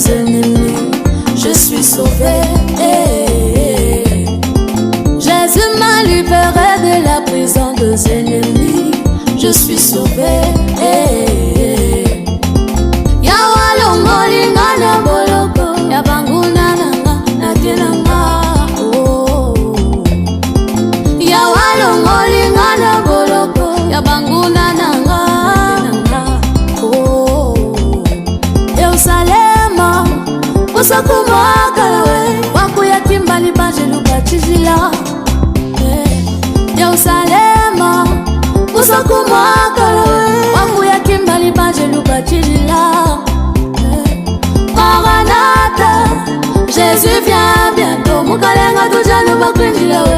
nos ennemis, je suis sauvé. Jésus m'a libéré de la prison des ennemis, je suis sauvé. Yawalo molinga na boloko, yabanguna nanga na tenanga. Yawalo molinga na boloko, yabanguna nanga. Yerusalema, musakuma kalawe, wakuya kimbali bajelu bachizila. Yerusalema, musakuma kalawe, wakuya kimbali bajelu bachizila. Maranatha, Jésus vient bientôt, mukalenga tujanu bakwinjila we.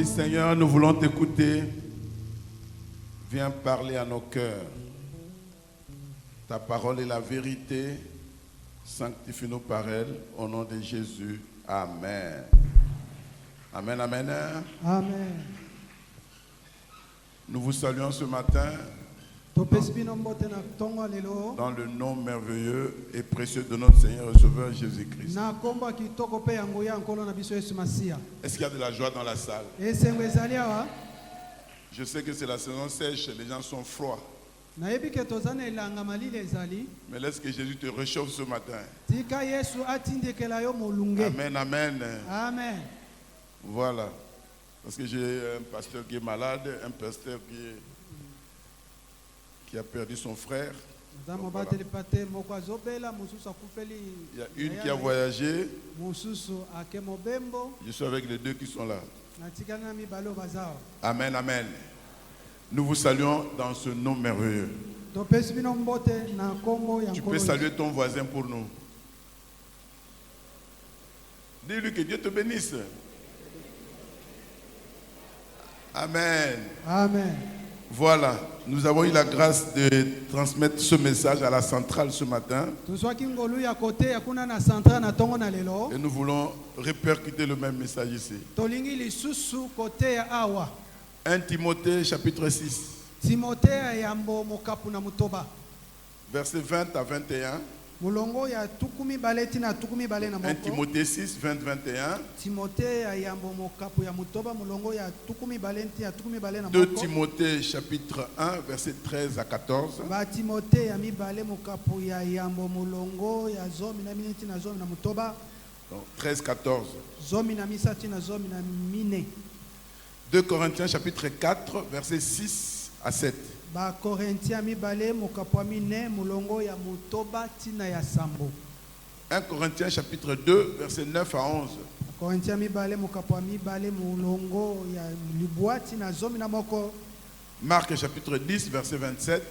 Seigneur, nous voulons t'écouter. Viens parler à nos cœurs. Ta parole est la vérité. Sanctifie-nous par elle. Au nom de Jésus. Amen. Amen, amen. Amen. Nous vous saluons ce matin Dans le nom merveilleux et précieux de notre Seigneur et Sauveur Jésus-Christ. Est-ce qu'il y a de la joie dans la salle? Je sais que c'est la saison sèche, les gens sont froids. Mais laisse que Jésus te réchauffe ce matin. Amen, amen. Amen. Voilà. Parce que j'ai un pasteur qui est malade, un pasteur qui a perdu son frère. Voilà. Il y a une qui a voyagé. Je suis avec les deux qui sont là. Amen, amen. Nous vous saluons dans ce nom merveilleux. Tu peux saluer ton voisin pour nous. Dis-lui que Dieu te bénisse. Amen. Amen. Voilà, nous avons eu la grâce de transmettre ce message à la centrale ce matin. Et nous voulons répercuter le même message ici. 1 Timothée chapitre 6. Versets 20 à 21. 1 Timothée 6, 20, 21. 2 Timothée chapitre 1, versets 13 à 14. 13, 14. 2 Corinthiens chapitre 4, versets 6 à 7. 1 Corinthiens chapitre 2, versets 9 à 11. Marc chapitre 10, verset 27.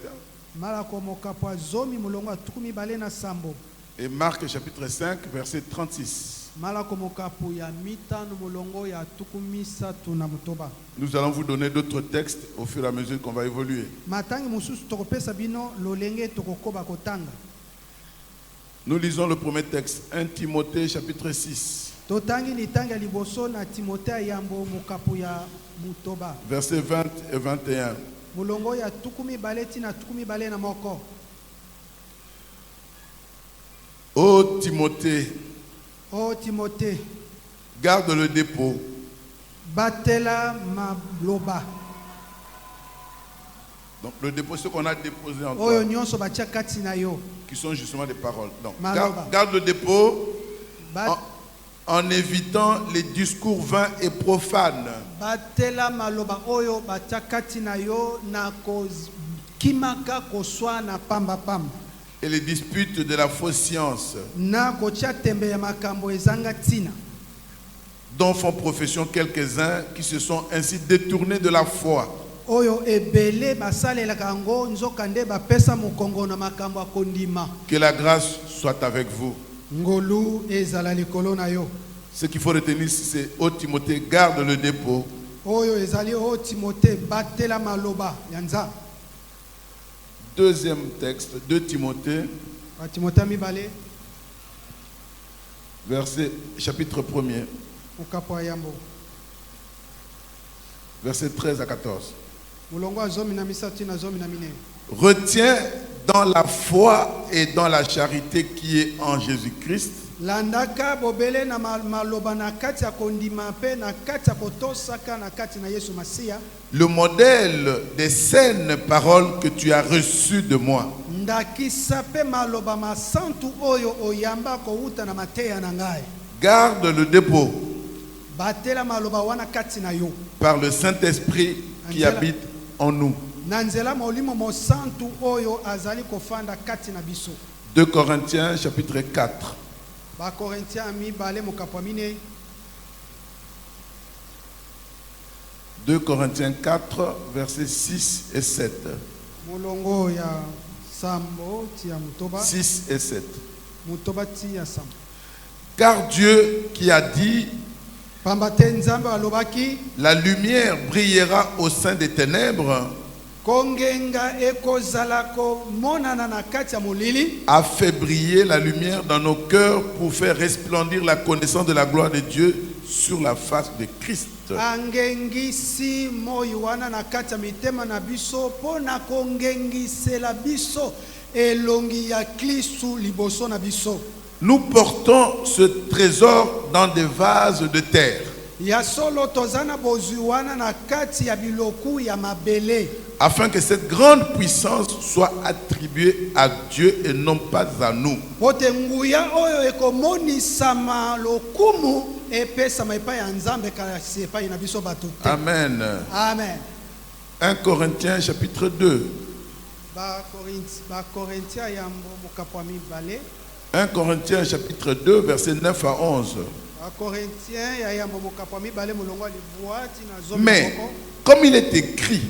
Et Marc chapitre 5, verset 36. Nous allons vous donner d'autres textes au fur et à mesure qu'on va évoluer. Nous lisons le premier texte, 1 Timothée chapitre 6. Versets 20 et 21. Ô Timothée, garde le dépôt. Donc le dépôt, ce qu'on a déposé en toi, oyo nyonso batia kati na yo qui sont justement des paroles. Donc Maloba. garde le dépôt Ba- en évitant les discours vains et profanes, batela maloba oyo batia kati na yo na kimaka koswa na pamba pamba et les disputes de la fausse science, na kotia tembe ya makambo ezanga tina dont font profession quelques-uns qui se sont ainsi détournés de la foi. oyo ebele basalelaka yango nzoka nde bapesa mokongo na makambo ya kondima. Que la grâce soit avec vous. Ngolu ezala likolo na yo. Ce qu'il faut retenir, c'est ô Timothée, garde le dépôt. Oyo ezali o Timothée batela maloba ya Nzambe. Deuxième texte, 2 Timothée, Ba Timothée mibale chapitre 1er, ukapo ya yambo. versets 13 à 14. Mulongo azomi na misatu na zomi na mine. Retiens dans la foi et dans la charité qui est en Jésus-Christ Landaka bobele na maloba na kati ya kondima pe na kati ya kotosaka na kati na Yesu Masia. le modèle des saines paroles que tu as reçues de moi. Ndakisa pe maloba masantu oyo oyamba kouta na mateya na ngai. Garde le dépôt Batela maloba wana kati na yo. par le Saint-Esprit qui habite en nous. Nanzela molimo mosantu oyo azali kofanda kati na biso. 2 Corinthiens chapitre 4. Ba Corinthiens mibale mokapwa mine. 2 Corinthiens 4, versets 6 et 7. Molongo ya sambo tia mutoba. 6 et 7. Mutoba tia sambo. Car Dieu qui a dit, Pambate nzambe alobaki la lumière brillera au sein des ténèbres, kongenga ekozalako monana na kati ya molili, a fait briller la lumière dans nos cœurs pour faire resplendir la connaissance de la gloire de Dieu sur la face de Christ. angengisi moyo wana na kati ya mitema na biso pona kongengisela biso elongi ya Kristu liboso na biso. Nous portons ce trésor dans des vases de terre, Ya solo tozana bozwi wana na kati ya biloku ya mabele, afin que cette grande puissance soit attribuée à Dieu et non pas à nous. pote nguya oyo ekomonisama lokumu epesama epai ya Nzambe kasi epai na biso bato te. Amen. Amen. 1 Corinthiens chapitre 2. Ba Korintia ya mokapwa mibale. 1 Corinthiens chapitre 2, versets 9 à 11. Ba Korintia ya yambo mokapwa mibale mulongo libuati na zomi Mais, moko. comme il est écrit,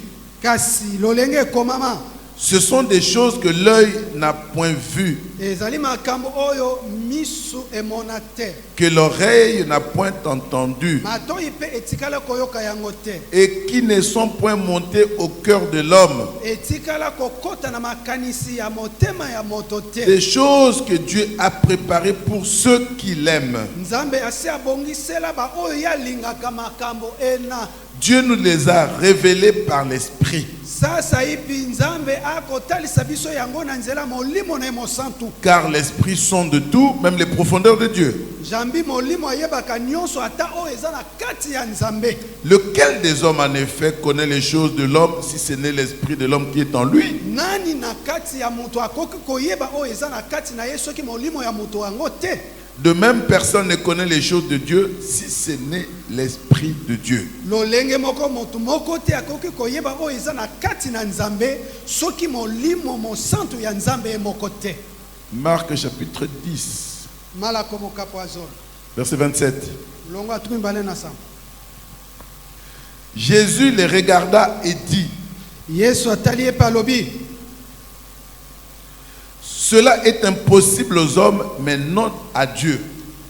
Kasi lolenge komama ce sont des choses que l'œil n'a point vues, ezali makambo oyo misu emonate, que l'oreille n'a point entendues, matoi pe etikala koyoka yango te, et qui ne sont point montées au cœur de l'homme. etikala kokota na makanisi ya motema ya moto te. Des choses que Dieu a préparées pour ceux qui l'aiment. Nzambe asi abongisela ba oyo yalingaka makambo ena. Dieu nous les a révélées par l'Esprit. Sasa ipi Nzambe akotalisa biso yango na nzela molimo na mosantu. Car l'Esprit sonde tout, même les profondeurs de Dieu. Jambi molimo ayebaka nyonso ata oyo eza na kati ya Nzambe. Lequel des hommes en effet connaît les choses de l'homme si ce n'est l'esprit de l'homme qui est en lui? Nani na kati ya muto akoki koyeba oyo eza na kati na yeso ki molimo ya muto yango te. De même, personne ne connaît les choses de Dieu si ce n'est l'esprit de Dieu. Lolenge moko moto moko te akoki koyeba oyo eza na kati na Nzambe soki molimo mosantu ya Nzambe moko te. Marc chapitre 10, Malako mokapo azon. verset 27. Longo atumi mbale na sam. Jésus les regarda et dit, Yesu atali epa lobi. cela est impossible aux hommes, mais non à Dieu.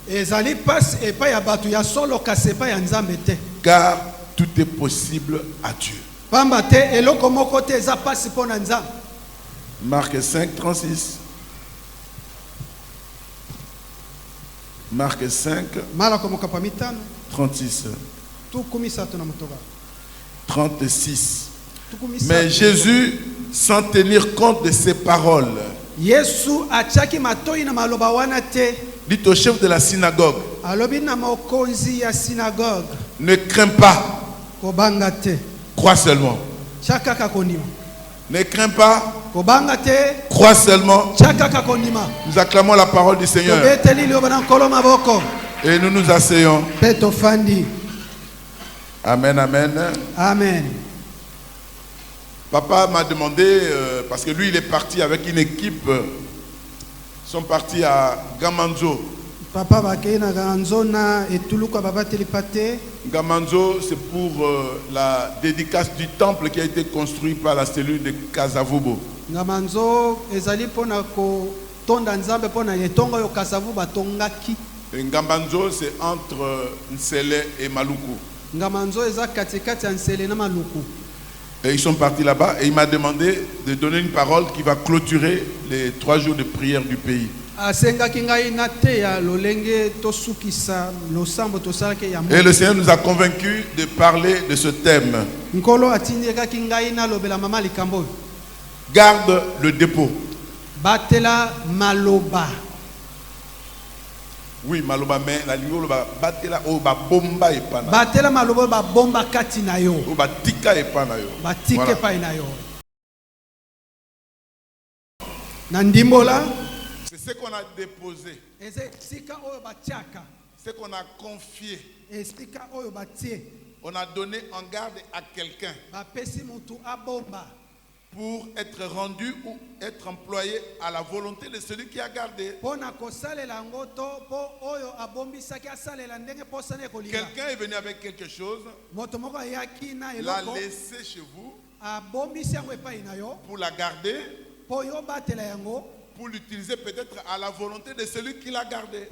Ezali pas epa ya batu ya solo kasi epa ya Nzambe te. Car tout est possible à Dieu. Pamba te eloko moko te eza pasi mpo na Nzambe. Marc 5, 36. Marc 5, Malako mokapo mitano. 36. Tukumi sato na mutoba. 36. Tukumi Mais sato. Jésus, sans tenir compte de ses paroles, Yesu achaki matoi na maloba wana te. dit au chef de la synagogue, Alobi na mokonzi ya synagogue. ne crains pas, Kobanga te. crois seulement. Chaka kakondima. Ne crains pas, kobanga te, crois seulement. tia kaka kondima. Nous acclamons la parole du Seigneur Tobeteli liloba na nkolo maboko, et nous nous asseyons. mpe tofandi. Amen, amen. Amen. Papa m'a demandé, parce que lui il est parti avec une équipe, ils sont partis à Gamanzo. Papa bakei na ganzo na etuluka babateli pate. Gamanzo, c'est pour la dédicace du temple qui a été construit par la cellule de Kasavubo. Ngamanzo ezali pona ko tonda nzambe pona yetonga yo kasavu batongaki. Et Gamanzo, c'est entre Nsele et Maluku. Ngamanzo eza katikati ya Nsele na Maluku. Et ils sont partis là-bas et il m'a demandé de donner une parole qui va clôturer les 3 jours de prière du pays. Asengaki ngai na te ya lolenge tosukisa losambo tosalaki ya Et le Seigneur nous a convaincus de parler de ce thème. nkolo atindikaki ngai na lobela mama likambo. Garde le dépôt. Batela maloba. Oui, maloba, mais la ligne batela o ba bomba et pana. Batela maloba ba bomba kati na yo. O ba tika et pana yo. Batike pa na yo. Nandimbola. C'est ce qu'on a déposé. Sika oyo batiaka. Ce qu'on a confié. Sika oyo batie. On a donné en garde à quelqu'un Bapesi mutu abomba. pour être rendu ou être employé à la volonté de celui qui a gardé. Quelqu'un est venu avec quelque chose, l'a laissé chez vous pour la garder, pour l'utiliser peut-être à la volonté de celui qui l'a gardé.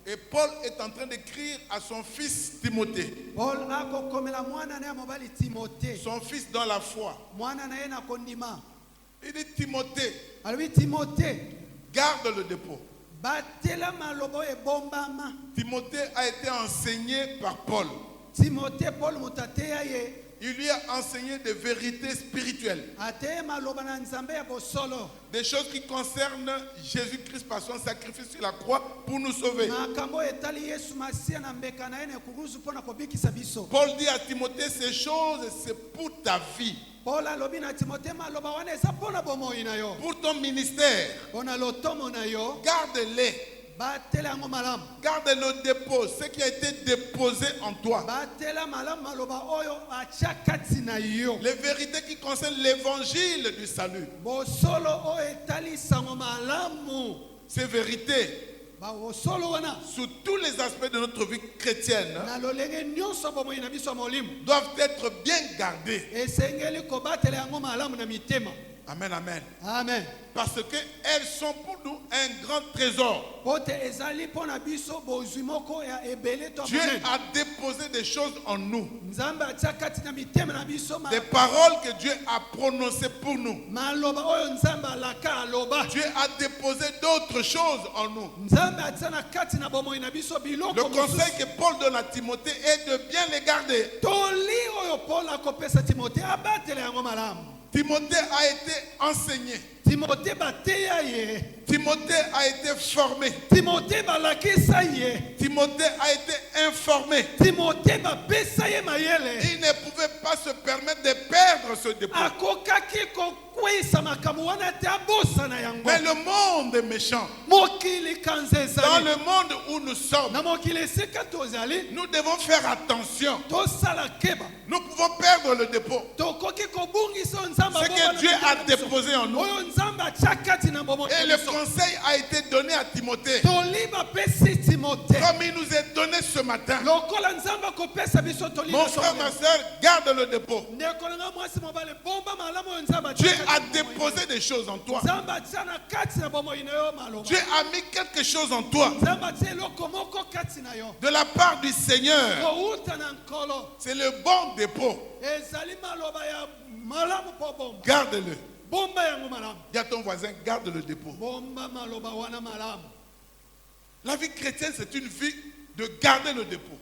Et Paul est en train d'écrire à son fils Timothée, son fils dans la foi. Il dit Timothée, garde le dépôt. Timothée a été enseigné par Paul. Il lui a enseigné des vérités spirituelles. Des choses qui concernent Jésus-Christ par son sacrifice sur la croix pour nous sauver. Paul dit à Timothée, ces choses, c'est pour ta vie. Pour ton ministère. Garde-les. Garde le dépôt, ce qui a été déposé en toi. Les vérités qui concernent l'évangile du salut. Ces vérités, sous tous les aspects de notre vie chrétienne, doivent être bien gardées. Amen, amen. Amen. Parce qu'elles sont pour nous un grand trésor. Dieu a déposé des choses en nous. Des paroles que Dieu a prononcées pour nous. Dieu a déposé d'autres choses en nous. Le conseil que Paul donne à Timothée est de bien les garder. Timothée a été enseigné. Timothée a été formé. Timothée a été informé. Il ne pouvait pas se permettre de perdre ce dépôt. Mais le monde est méchant. Dans le monde où nous sommes, nous devons faire attention. Nous pouvons perdre le dépôt. Ce que Dieu a déposé en nous. Et le conseil a été donné à Timothée. Comme il nous est donné ce matin. Mon frère, ma soeur, garde le dépôt. Dieu a déposé des choses en toi. Dieu a mis quelque chose en toi. De la part du Seigneur. C'est le bon dépôt. Garde-le. Dis à ton voisin, garde le dépôt. La vie chrétienne, c'est une vie de garder le dépôt.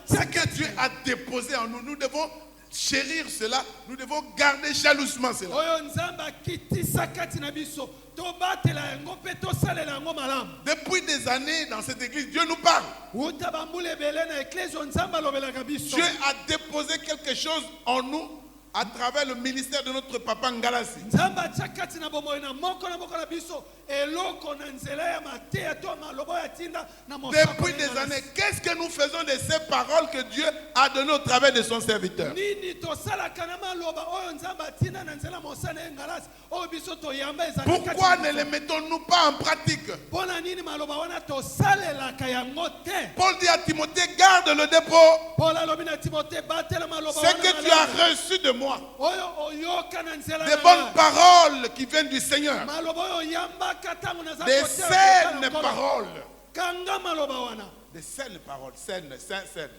Ce que Dieu a déposé en nous, nous devons chérir cela, nous devons garder jalousement cela. oyo nzambe akitisa kati na biso tobatela yango mpe tosalela yango malamu. Depuis des années dans cette église, Dieu nous parle. uta bambula ebele na eklezio nzambe alobelaka biso. Dieu a déposé quelque chose en nous à travers le ministère de notre papa Ngalasi. nzambe atia kati na bomoi na moko na biso eloko na nzela ya mateya to maloba ya tinda na mosako. Depuis des années, qu'est-ce que nous faisons de ces paroles que Dieu a données au travers de son serviteur? nini tosalaka na maloba oyo nzambe atinda na nzela mosana ya ngalasi oyo biso toyamba ezali kati na Pourquoi biso. ne les mettons-nous pas en pratique? mpona nini maloba wana tosalelaka yango te? Paul dit à Timothée, garde le dépôt. Paul alobi na Timothée batela maloba Ce wana que tu malamu. as reçu de moi, oyo oyoka na nzela des na bonnes ngai. paroles qui viennent du Seigneur, maloba oyo oyambaka ntango naza des kotia saines lokolo. paroles, kanga maloba wana des saines paroles, saines, saines,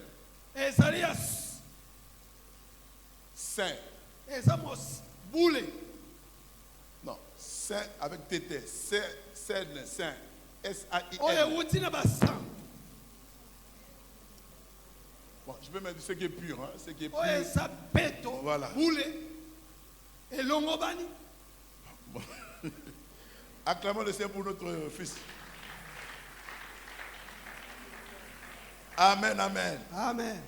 ezali ya saines. eza mos bule Non, sain avec TT, saines, sains, oyo S-A-I-N. ewuti na basan Bon, je peux mettre ce qui est pur, hein, ce qui est pur. oyo eza peto Voilà. bule elongo bani. Bon. Acclamons le Seigneur pour notre fils. Amen, amen. amen.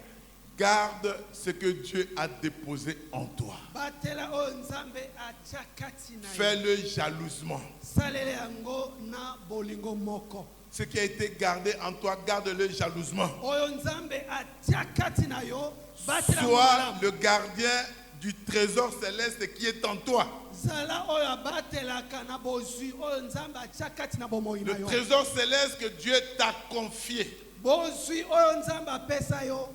Garde ce que Dieu a déposé en toi. batela oyo nzambe atia kati na yo. Fais-le jalousement. salele yango na bolingo moko Ce qui a été gardé en toi, garde-le jalousement. oyo nzambe atia kati na yo batela yango Sois malamu. le gardien du trésor céleste qui est en toi. zala oyo abatelaka na bozwi oyo nzambe atia kati na bomoi na Le yo. trésor céleste que Dieu t'a confié. bozwi oyo nzambe apesa yo.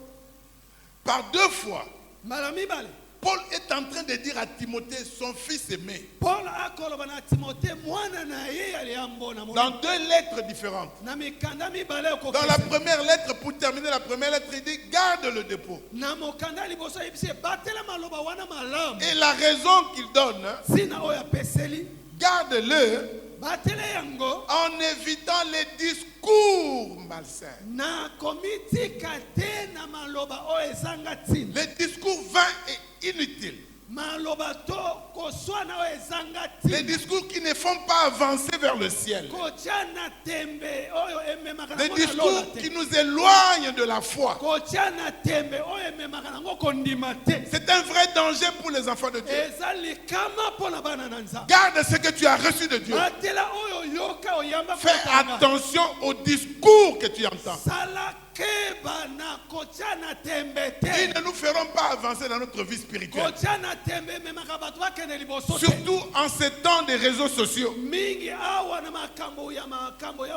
Par 2 fois, mbala mibale Paul est en train de dire à Timothée, son fils aimé, paul akoloba na timote mwana na ye ya liambo na dans 2 lettres différentes. na mikanda mibale Dans la ekokesa. première lettre, pour terminer la première lettre, il dit, garde le dépôt. na mokanda liboso yebisi batela maloba wana malamu. Et la raison qu'il donne, sina oyo apeseli garde-le batela yango en évitant les discours malsains. na komitika te na maloba oyo ezanga ntina. Les discours vains et inutiles. maloba to koswana oyo ezanga Les ntina. discours qui ne font pas avancer vers le ciel. kotia na tembe oyo ememaka Des nango na lola discours te. qui nous éloignent de la foi. kotia na tembe oyo ememaka nango kondima te. C'est un vrai danger pour les enfants de Dieu. eza likama mpo na bana na nzambe. Garde ce que tu as reçu de Dieu. batela oyo yoka oyamba Fais kotanga. attention aux discours que tu entends. sala keba na kotia na tembe Ils te. ne nous feront pas avancer dans notre vie spirituelle. kotia na tembe ememaka bato bakende liboso te. Surtout en ces temps des réseaux sociaux. mingi awa na makambo ya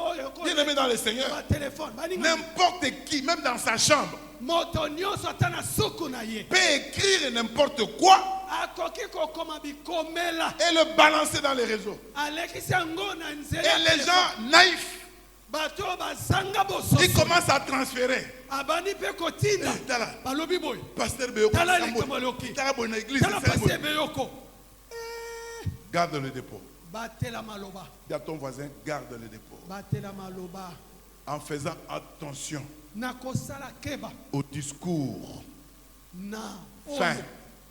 oyo Bien aimé dans le Seigneur, batelefone baninga n'importe qui, même dans sa chambre, moto nyonso ata na suku na ye peut écrire n'importe quoi akoki kokoma bikomela et le balancer dans les réseaux. alekisi yango na Et nzela. les gens naïfs, bato bazanga ils bososo commencent à transférer. abandi mpe kotinda Tala, balobi boye pasteur Beyoko, tala Sambo, likambo loki Tala Boy na église, tala Sambo. pasi ebeyoko Garde le dépôt. batela maloba Dis à ton voisin, garde le dépôt. batela maloba En faisant attention na kosala keba aux discours na Fin.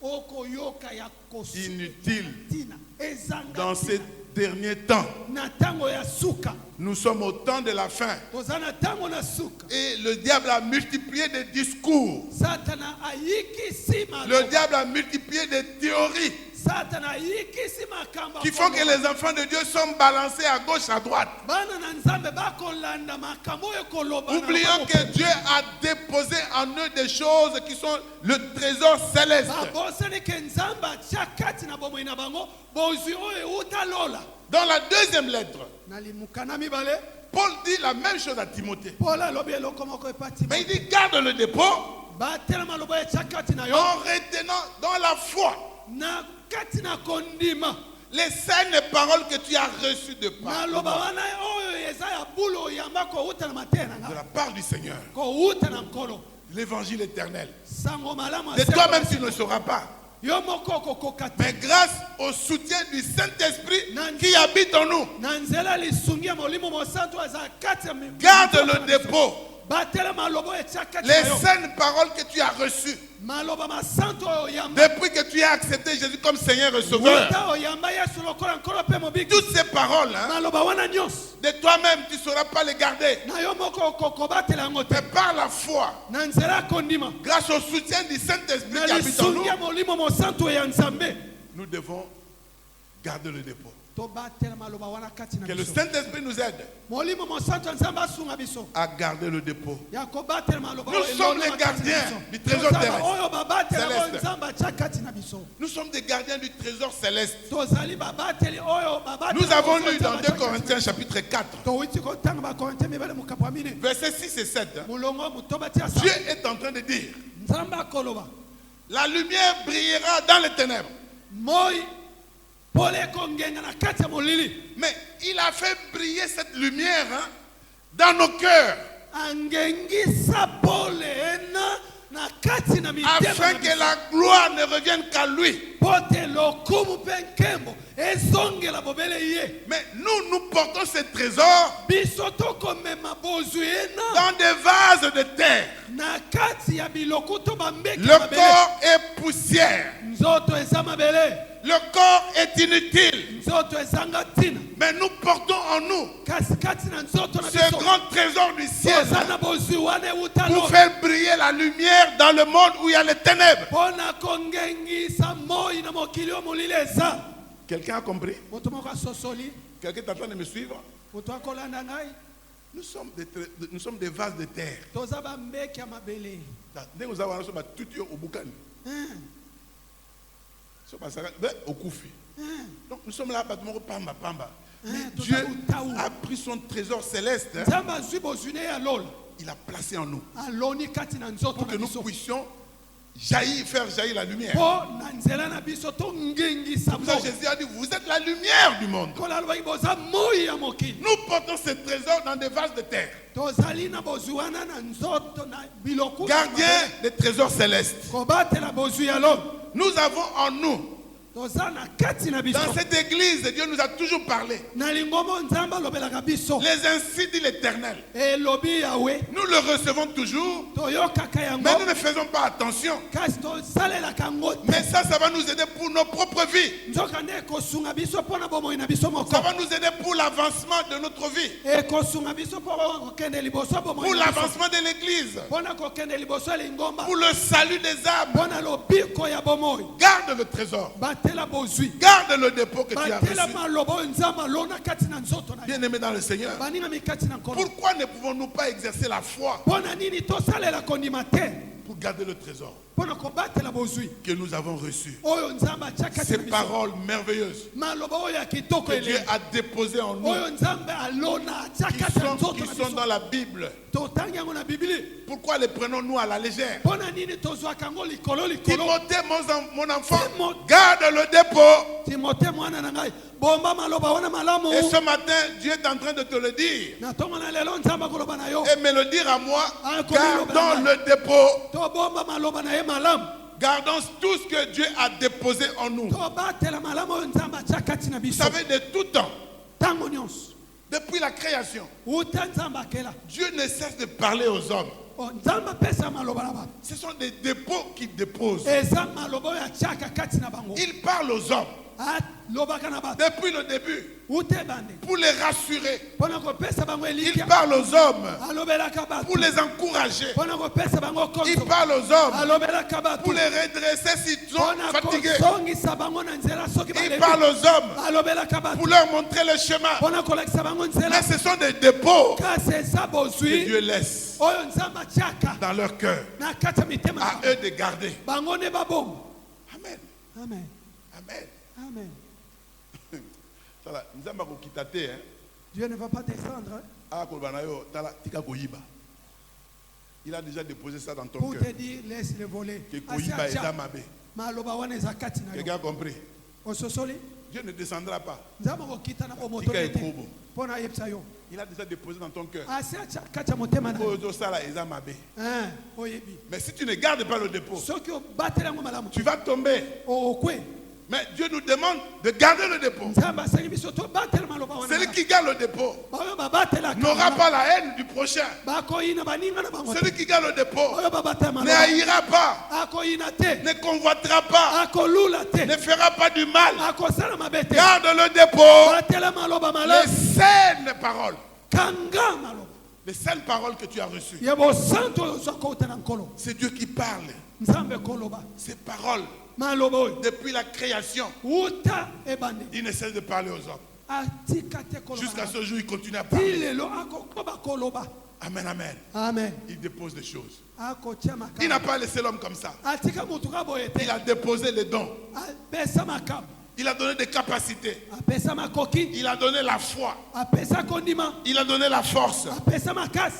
oyo okoyoka ya inutiles kotina ezanga dans ces ntina. derniers temps. na ntango ya suka Nous sommes au temps de la fin. toza na ntango na suka Et le diable a multiplié des discours. satana ayikisi Le maloba diable a multiplié des théories satana ayikisi makambo qui font que les enfants de Dieu sont balancés à gauche, à droite. bana na nzambe bakolanda makambo oyo ekoloba na Oublions maboko. que Dieu a déposé en eux des choses qui sont le trésor céleste. babosani ke nzambe atia kati na bomoi na bango bozwi oyo euta lola. Dans la deuxième lettre, na limuka na mibale Paul dit la même chose à Timothée. paul alobi eloko moko epati Mais il dit garde le dépôt batela maloba etia kati na yo en retenant dans la foi na kati na kondima les saines paroles que tu as reçues de maloba part wana oyo eza ya bulu oyamba kouta na mateya na de nga la part du Seigneur. kouta na nkolo L'évangile éternel. sango malamu De asema toi-même, basi. tu ne sauras pas. yo moko okokoka te Mais grâce au soutien du Saint-Esprit qui habite en nous, na nzela lisungi ya molimo mosantu aza kati ya garde le dépôt. Les saines paroles que tu as reçues depuis que tu as accepté Jésus comme Seigneur et Sauveur. Toutes ces paroles, hein, de toi-même, tu ne sauras pas les garder. Mais par la foi, grâce au soutien du Saint-Esprit qui habite en nous, nous devons garder le dépôt. Que le Saint-Esprit nous aide à garder le dépôt. Nous sommes les gardiens du trésor terrestre, céleste. Nous sommes des gardiens du trésor céleste. Nous avons lu dans 2 Corinthiens chapitre 4, versets 6 et 7. Dieu est en train de dire: la lumière brillera dans les ténèbres. Mais il a fait briller cette lumière, hein, dans nos cœurs, afin que la gloire ne revienne qu'à lui. Mais nous portons ce trésor dans des vases de terre. Le corps est poussière. Le corps est inutile. Mais nous portons en nous ce grand trésor du ciel pour faire briller la lumière dans le monde où il y a les ténèbres. Quelqu'un a compris? Quelqu'un est en train de me suivre? Nous sommes des vases de terre. Donc nous sommes là, mais Dieu a pris son trésor céleste, hein, il a placé en nous pour que nous puissions faire jaillir la lumière. Jésus a dit: vous êtes la lumière du monde. Nous portons ce trésor dans des vases de terre. Gardiens des trésors célestes. Nous avons en nous, dans cette église, Dieu nous a toujours parlé. Les ainsi dit l'Éternel. Nous le recevons toujours, mais nous ne faisons pas attention. Mais ça va nous aider pour nos propres vies. Ça va nous aider pour l'avancement de notre vie, pour l'avancement de l'église, pour le salut des âmes. Garde le trésor. Garde le dépôt que tu as reçu. Bien aimé dans le Seigneur, pourquoi ne pouvons-nous pas exercer la foi pour garder le trésor que nous avons reçu? Ces paroles merveilleuses que Dieu a déposées en nous, qui sont dans la Bible. Pourquoi les prenons-nous à la légère? Timothée, mon enfant, garde le dépôt. Et ce matin, Dieu est en train de te le dire et me le dire à moi. Gardons le dépôt. Gardons tout ce que Dieu a déposé en nous. Vous savez, de tout temps, depuis la création, Dieu ne cesse de parler aux hommes. Ce sont des dépôts qu'il dépose. Il parle aux hommes depuis le début pour les rassurer. Il parle aux hommes pour les encourager. Il parle aux hommes pour les redresser s'ils sont fatigués. Il parle aux hommes pour leur montrer le chemin. Mais ce sont des dépôts que Dieu laisse dans leur cœur, à eux de garder. Amen. Amen. Amen. Amen. Dieu ne va pas descendre. Il a déjà déposé ça dans ton cœur. Pour te dire, laisse le voler. Quelqu'un a compris? Dieu ne descendra pas. Il a déjà déposé dans ton cœur. Mais si tu ne gardes pas le dépôt, tu vas tomber. Mais Dieu nous demande de garder le dépôt. Celui qui garde le dépôt n'aura pas la haine du prochain. Celui qui garde le dépôt ne haïra pas, ne convoitera pas, ne fera pas du mal. Garde le dépôt, les saines paroles. Les saines paroles que tu as reçues. C'est Dieu qui parle. Ces paroles, depuis la création, il ne cesse de parler aux hommes. Jusqu'à ce jour, il continue à parler. Amen, amen. Amen. Il dépose des choses. Il n'a pas laissé l'homme comme ça. Il a déposé les dons. Il a donné des capacités. Il a donné la foi. Il a donné la force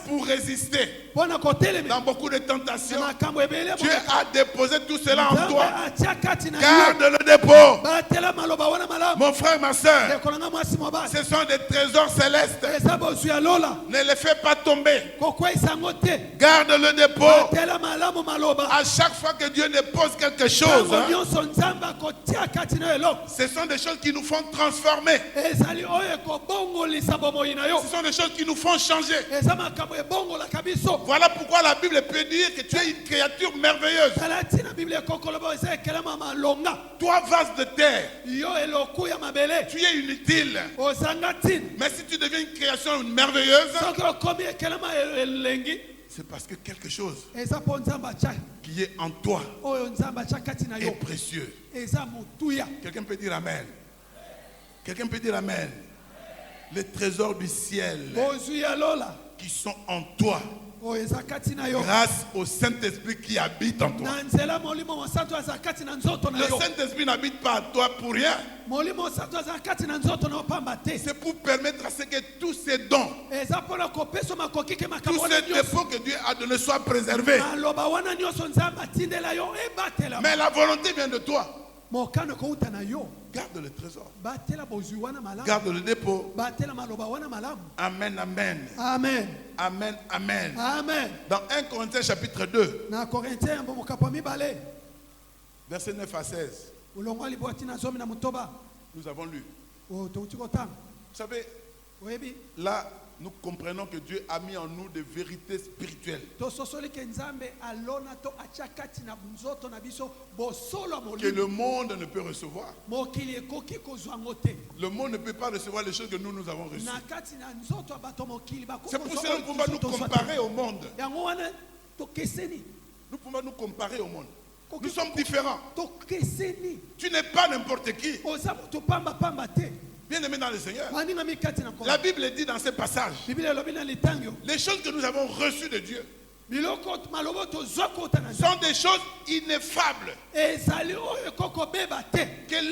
pour résister dans beaucoup de tentations. Dieu a déposé tout cela en toi. Garde le dépôt. Mon frère, ma soeur, ce sont des trésors célestes. Ne les fais pas tomber. Garde le dépôt. À chaque fois que Dieu dépose quelque chose, ce sont des choses qui nous font transformer. Ce sont des choses qui nous font changer. Voilà pourquoi la Bible peut dire que tu es une créature merveilleuse. Toi, vase de terre, tu es inutile. Mais si tu deviens une création merveilleuse, c'est parce que quelque chose qui est en toi est précieux. Quelqu'un peut dire Amen. Quelqu'un peut dire Amen. Les trésors du ciel qui sont en toi, grâce au Saint-Esprit qui habite en toi. Le Saint-Esprit n'habite pas en toi pour rien. C'est pour permettre à ce que tous ces dons, tous ces défauts que Dieu a donnés soient préservés. Mais la volonté vient de toi. Garde le trésor. Garde le dépôt. Amen, amen. Amen. Amen, amen. Amen. Dans 1 Corinthiens chapitre 2, verset 9 à 16, nous avons lu. Vous savez, là, nous comprenons que Dieu a mis en nous des vérités spirituelles que le monde ne peut recevoir. Le monde ne peut pas recevoir les choses que nous avons reçues. C'est pour cela que nous pouvons nous comparer au monde. Nous pouvons nous comparer au monde. Nous sommes différents. Tu n'es pas n'importe qui. Bien aimé dans le Seigneur, la Bible dit dans ce passage les choses que nous avons reçues de Dieu sont des choses ineffables que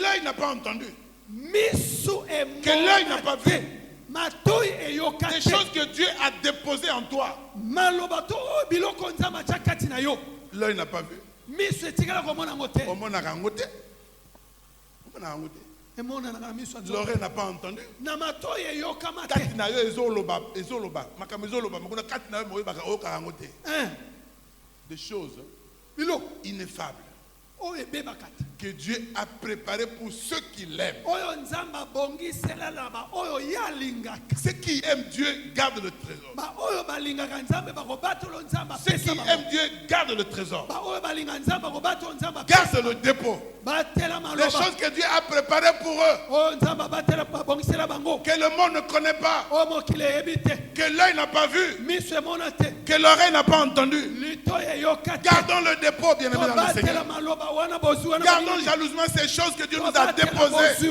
l'œil n'a pas entendu, que l'œil n'a pas vu, des choses que Dieu a déposées en toi. L'œil n'a pas vu. L'oreille n'a pas entendu. Des choses ineffables que Dieu a préparées pour ceux qui l'aiment. Ceux qui aiment Dieu gardent le trésor. Ceux qui aiment Dieu gardent le trésor. Gardent le dépôt. Les choses que Dieu a préparées pour eux, que le monde ne connaît pas, que l'œil n'a pas vu, que l'oreille n'a pas entendu. Gardons le dépôt, bien aimé dans le Seigneur. Gardons jalousement ces choses que Dieu nous a déposées. Ce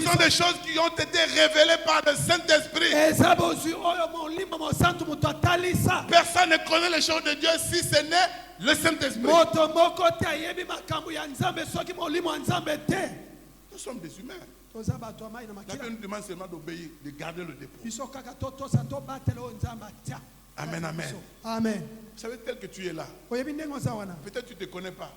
sont des choses qui ont été révélées par le Saint-Esprit. Personne ne connaît les choses de Dieu si ce n'est le Saint-Esprit. Nous sommes des humains. La Bible nous demande seulement d'obéir, de garder le dépôt. Amen, amen. Amen. Vous savez, tel que tu es là, peut-être tu ne te connais pas.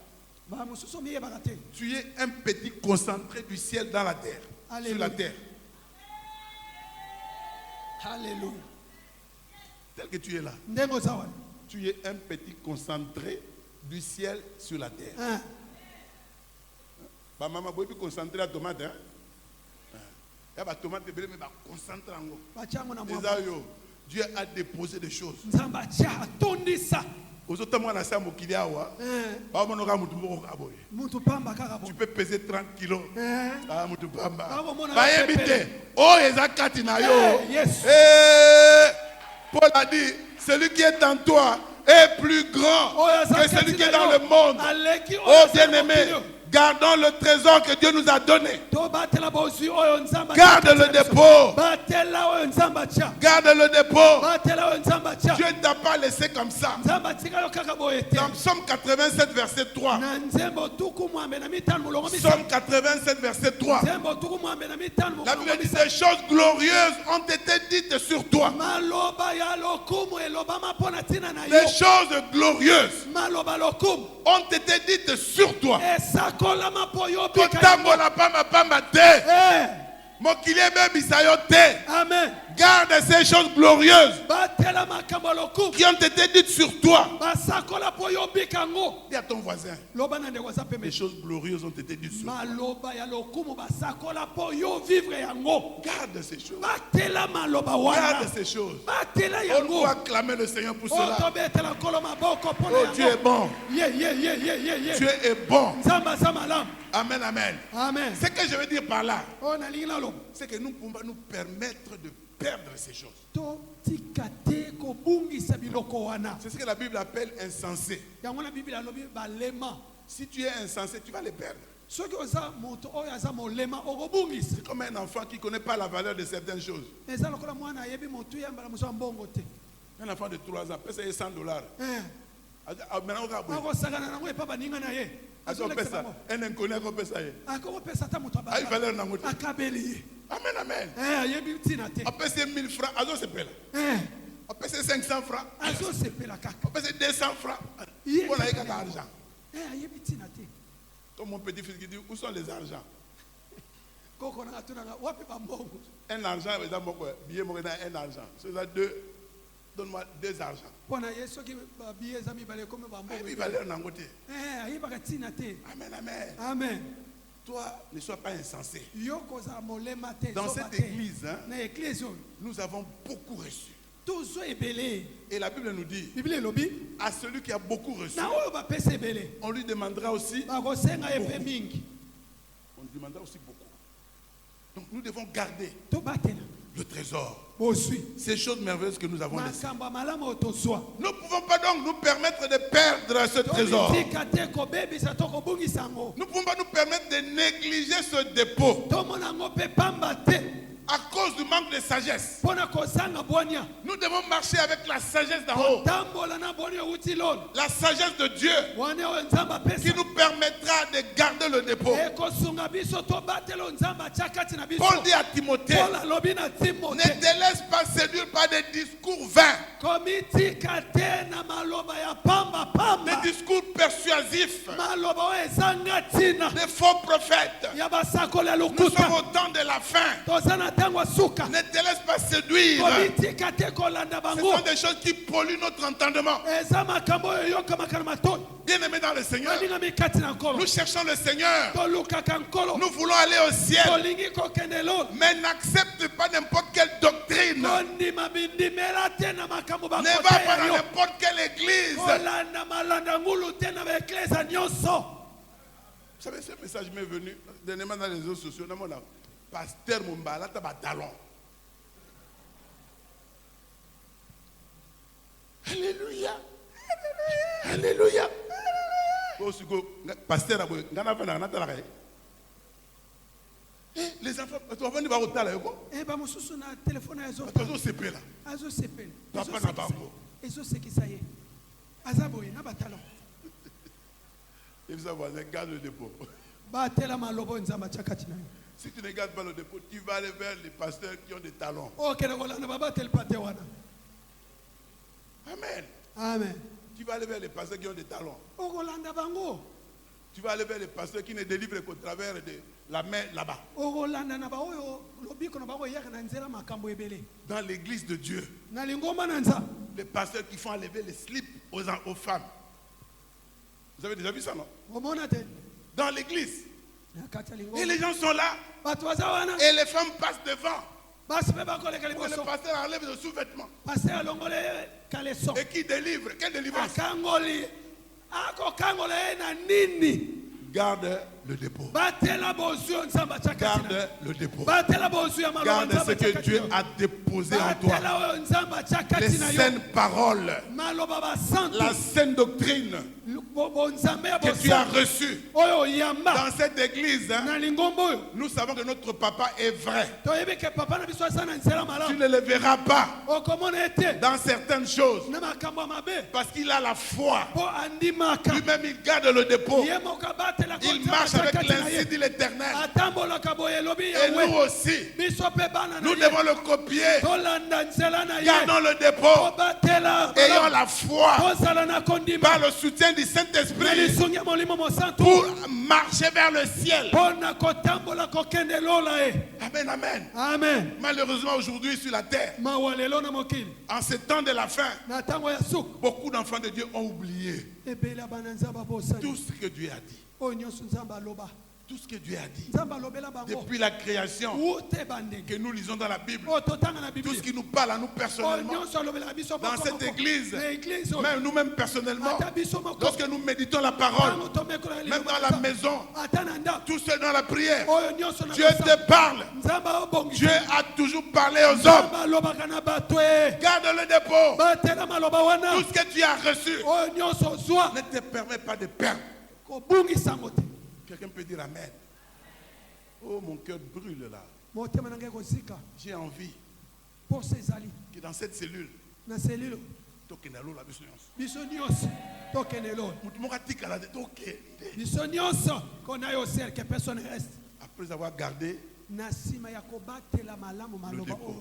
Tu es un petit concentré du ciel dans la terre. Alléluia. Sur la terre. Alléluia. Tel que tu es là, tu es un petit concentré du ciel sur la terre. Ba maman boy concentrer la tomate hein. Ya ba tomate belé mais ba concentrer ngo. bachango na mwa Esayo, Dieu a déposé des choses. nzamba cha atondisa Ozotamwa na sa mokili awa. Ba monoka mutu moko kaboye. mutu pamba kaka bo Tu peux peser 30 kilos. Ah mutu pamba. Ah, bon, mon Ba ami, yebite. Oh eza kati na yo. yes Paul a dit, celui qui est en toi est plus grand Oh, eza que celui kati qui est na dans yo. le monde. Aleki oyo Oh eza bien-aimé, mokili yo. gardons le trésor que Dieu nous a donné. tobatela bozwi oyo nzamba Garde le dépôt. batela oyo nzamba cha Garde le dépôt. batela oyo nzamba cha Dieu ne t'a pas laissé comme ça. nzamba tika yo kaka boye te Dans Psaume 87, verset 3. na nzembo tuku mwambe na mitano mulongo Psaume 87, verset 3. nzembo tuku mwambe na mitano La Bible dit des choses glorieuses ont été dites sur toi. maloba ya lokumu elobama mpona ntina na yo Des choses glorieuses maloba lokumu ont été dites sur toi. esakolama mpo yo bika Kotambola pamba pamba te. Mokili ebebisa yo te. amen Garde ces choses glorieuses batela makambo lokumu qui ont été dites sur toi. basakola mpo yo bika ngo Dis à ton voisin, loba na ndeko aza les pembe choses glorieuses ont été dites sur toi. maloba ya lokumu basakola mpo yo vivre yango Garde ces choses. batela maloba wana Garde ces choses. batela On yango doit acclamer le Seigneur pour o cela. tobetela nkolo maboko mpona Oh, Dieu est yango bon. ye Dieu est bon. nzambe aza malamu Amen, amen. amen Ce que je veux dire par là, oyo nalingi naloba c'est que nous ne pouvons pas nous permettre de perdre ces choses. totika te kobungisa biloko wana C'est ce que la Bible appelle insensé. yango na biblia alobi balema Si tu es insensé, tu vas les perdre. soki oza moto oyo aza molema okobungisa C'est comme un enfant qui ne connaît pas la valeur de certaines choses. eza lokola mwana ayebi motu yambala mosu ya mbongo te Un enfant de 3 ans, peut payer $100. Maintenant, on va akosakana nango epa baninga na ye pesa. Un inconnu a pesa. akokopesa ata moto Aïe, valeur n'a pas. akabeli ye Amen, amen. ayebi ntina te On peut payer 1000 francs, azo se paye là. On peut payer 500 francs, azosepela kaka on peut payer 200 francs. Ye On a eu kaka argent. ayebi ntina te Comme mon petit-fils qui dit, où sont les argents? koko nanga tunanga wapi bambongo Un argent, par exemple, billet, un argent. C'est ça, deux. Donne-moi 2 argents. mpona ye soki babiye eza mibale ekomi bambongo Il valeur n'a pas. ayebaka ntina te Amen, amen. amen Toi, ne sois pas insensé. yo kozala molema te Dans zoba cette te. église, hein, na eglise oyo nous avons beaucoup reçu. tozwa ebele Et la Bible nous dit, biblia elobi à celui qui a beaucoup reçu, na oyo bapesa ebele on lui demandera aussi, bakosenga ye mpe mingi on lui demandera aussi beaucoup. Donc nous devons garder tobatela le trésor. bozwi Ces choses merveilleuses que nous avons laissées. makambo ya malamu oyo tozwa Nous ne pouvons pas donc nous permettre de perdre ce trésor. tomitika te kobebisa to kobungisa yango Nous ne pouvons pas nous permettre de négliger ce dépôt tomona yango mpe pamba te à cause du manque de sagesse. mpona kozanga bwania Nous devons marcher avec la sagesse d'en haut. kotambola na bwania outi lolo La sagesse de Dieu bwania oyo nzambe qui apesa nous permettra de garder le dépôt. ekosunga biso tobatela oyo nzambe atya kati na biso Paul dit à Timothée, paul alobi na ne timote te laisse pas séduire par des discours vains, komitika te na maloba ya pamba des pamba discours persuasifs, maloba oyo ezanga ntina des faux prophètes. ya basakoli ya Nous sommes lokuta au temps de la fin. toza na ntango ya suka Ne te laisse pas séduire. komitika te kolanda Ce bango sont des choses qui polluent notre entendement. eza makambo oyo eyokamaka na matoi Bien-aimés dans le Seigneur, balingami kati na nkolo nous cherchons le Seigneur. tolukaka nkolo Nous voulons aller au ciel. tolingi kokende lolo Mais n'accepte pas n'importe quelle doctrine. kondima bindimela te na makambo Ne va pas bakoteya dans yo n'importe quelle église. kolanda malanda ngulu te na baeklesa nyonso Vous savez, ce message m'est venu dernièrement dans les réseaux sociaux. Pasteur Mumbala, tu as talon. Alléluia. Alléluia. Pasteur, les enfants, tu vas venir au talon. bamosusu na telefone Tu azosepela Papa na bango. ezosekisa ye aza boye na batalon Et vous avez garde le dépôt. batela maloba oyo nzambe atya kati na yo Si tu ne gardes pas le dépôt, tu vas aller vers les pasteurs qui ont des talons. okende kolanda babateli pate wana Amen. amen Tu vas aller vers les pasteurs qui ont des talons. okolanda bango Tu vas aller vers les pasteurs qui ne délivrent qu'au travers de la main là-bas. okolanda na baoyo lobiko na bango eyaka na nzela makambo ebele Dans l'église de Dieu, na lingomba na nzambe les pasteurs qui font enlever les slips aux femmes. Vous avez déjà vu ça, non? omona te Dans l'église, Et les gens sont là. Et les femmes passent devant. Et le pasteur enlève le sous-vêtement. Et qui délivre? Quelle délivrance? Garde le dépôt. Garde le dépôt. Garde ce que Dieu a déposé en toi. Les saines paroles. La saine doctrine que tu as reçue dans cette église. Nous savons que notre papa est vrai. Tu ne le verras pas dans certaines choses parce qu'il a la foi. Lui-même il garde le dépôt. Il marche avec l'insigne de l'Éternel. Et nous aussi, nous devons le copier. Gardons le dépôt. Ayons la foi par le soutien du Saint-Esprit pour marcher vers le ciel. Amen, amen. Amen. Malheureusement aujourd'hui sur la terre, en ce temps de la fin, beaucoup d'enfants de Dieu ont oublié tout ce que Dieu a dit. Tout ce que Dieu a dit depuis la création que nous lisons dans la Bible, tout ce qui nous parle à nous personnellement dans cette église, même nous-mêmes personnellement, lorsque nous méditons la parole, même dans la maison, tout seul dans la prière, Dieu te parle. Dieu a toujours parlé aux hommes. Garde le dépôt. Tout ce que tu as reçu ne te permet pas de perdre. Quelqu'un peut dire amen. Oh, mon cœur brûle là. J'ai envie que dans cette cellule, après avoir gardé le dépôt,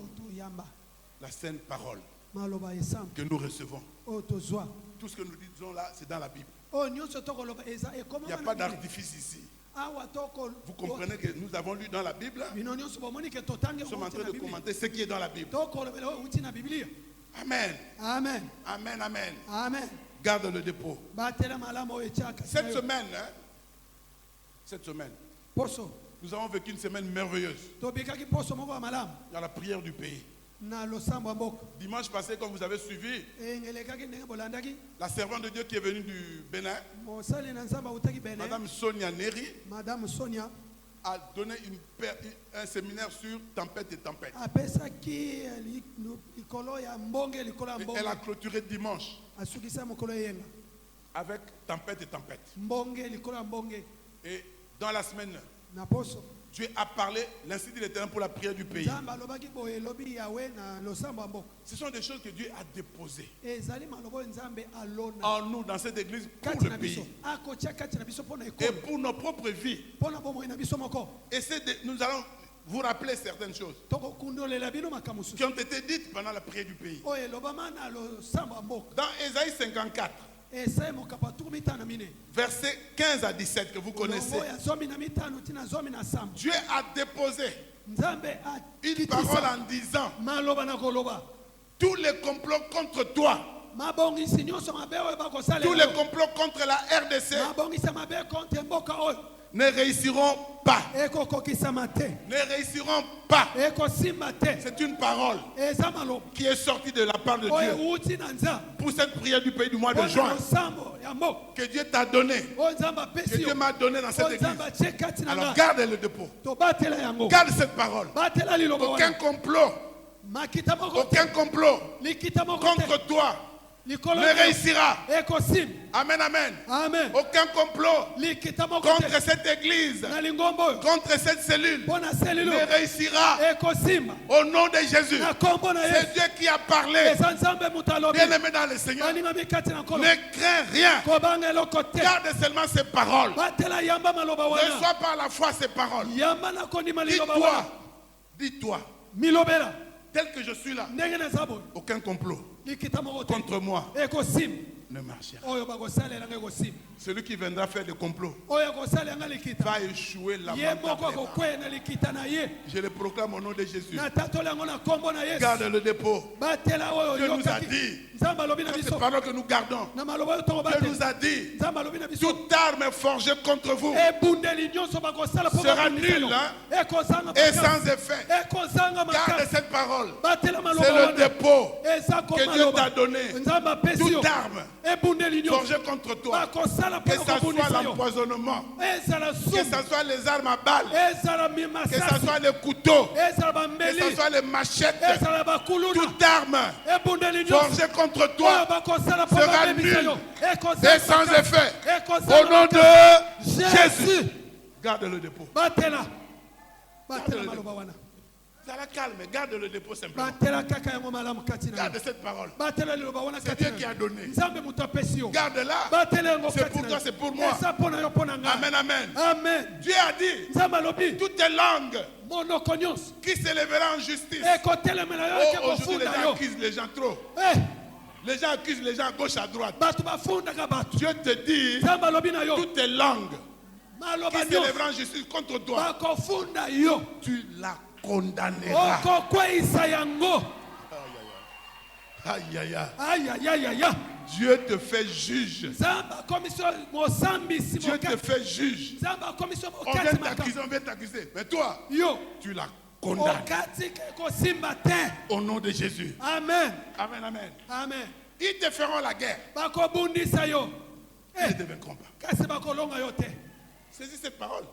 la saine parole que nous recevons, tout ce que nous disons là, c'est dans la Bible. Il n'y a pas d'artifice ici. Vous comprenez que nous avons lu dans la Bible. Nous sommes en train de commenter ce qui est dans la Bible. Amen. Amen. Amen, amen. Amen. Garde le dépôt. Cette semaine, nous avons vécu une semaine merveilleuse dans la prière du pays. Dimanche passé, comme vous avez suivi, la servante de Dieu qui est venue du Bénin, Madame Sonia Neri, a donné un séminaire sur tempête et tempête. Elle a clôturé dimanche avec tempête et tempête. Et dans la semaine, Dieu a parlé l'insigne de l'Éternel pour la prière du pays. Ce sont des choses que Dieu a déposées en nous dans cette église pour le pays et pour nos propres vies. Nous allons vous rappeler certaines choses qui ont été dites pendant la prière du pays. Dans Ésaïe 54, versets 15 à 17 que vous connaissez, Dieu a déposé une parole en disant: tous les complots contre toi, tous les complots contre la RDC ne réussiront pas. Ne réussiront pas. C'est une parole qui est sortie de la part de Dieu pour cette prière du pays du mois de juin que Dieu t'a donné, que Dieu m'a donné dans cette église. Alors garde le dépôt. Garde cette parole. Aucun complot contre toi ne réussira. Amen, amen. Amen. Aucun complot contre cette église, contre cette cellule ne réussira. Au nom de Jésus. C'est Dieu qui a parlé. Bien-aimé dans le Seigneur, ne crains rien. Garde seulement ses paroles. Reçois par la foi ses paroles. Dis-toi, tel que je suis là, aucun complot contre moi ne marchera. oyo bakosalela ngeke kosimba Celui qui viendra faire des complots oyo akosalela nga likita va échouer ye moko lamentablement. akokwena likita na ye Je le proclame au nom de Jésus. natatola yango na nkombo na yesu Garde le dépôt. batela oyo Dieu nous a oyokaki dit, nzambe alobi na c'est biso parole que nous gardons. na maloba oyo ntongo Dieu nous batela a dit, nzambe alobi na biso toute arme forgée contre vous ebundeli nyonso bakosala mpo sera babundisa yo. nulle, hein, ekozanga et makasi. sans effet. ekozanga Garde makasi cette parole. batela maloba C'est le wana dépôt eza que Dieu komaloba t'a donné. nzambe apesi yo Toute arme ebundeli nyonso forgée contre toi, bakosala que mpo ce na soit kobundisa yo l'empoisonnement, ezala que sumu ce soit les armes à balles, ezala que ce masasi soit les couteaux, ezala que bambeli ce soit les machettes, ezala bakuluna toute arme ebundeli nyonso forgée contre oyo toi bakosala mpo sera babebisa yo nulle et sans effet. Au nom de Jésus, jésus garde le dépôt. batela batela maloba wana Ça la calme, garde le dépôt simplement. batela kaka yango malamu kati na yo Garde cette parole. batela liloba wana C'est kati Dieu na qui yo a donné. nzambe moto apesi yo Garde-la. batela yango C'est kati pour na toi, yo c'est pour moi. eza mpo na yo mpo na ngai Amen, amen. amen Dieu a dit, nzambe alobi toutes les langues monoko nyonso qui s'élèveront en justice. ekotelemela yo eke Oh, aujourd'hui, les kofunda gens yo accusent les gens trop. Les gens accusent les gens à gauche, à droite. bato bafundaka bato Dieu te dit, nzambe alobi na yo toutes les langues maloba qui nyonso s'élèveront en justice contre toi, bakofunda yo tu la condamneras. okokweyisa yango Aïe, aïe, aïe. ayayayaya Dieu te fait juge. nzambe akomisi yo mosambisi Dieu te mokati fait juge. nzambe akomisi yo On vient mokati t'accuser, makambo on vient t'accuser. Mais toi, yo tu la condamnes. okati ke kosimba te Au nom de Jésus. amen Amen, amen. amen Ils te feront la guerre. bakobundisa yo Ils ne te vaincront pas. kasi bakolonga yo te Saisis cette parole.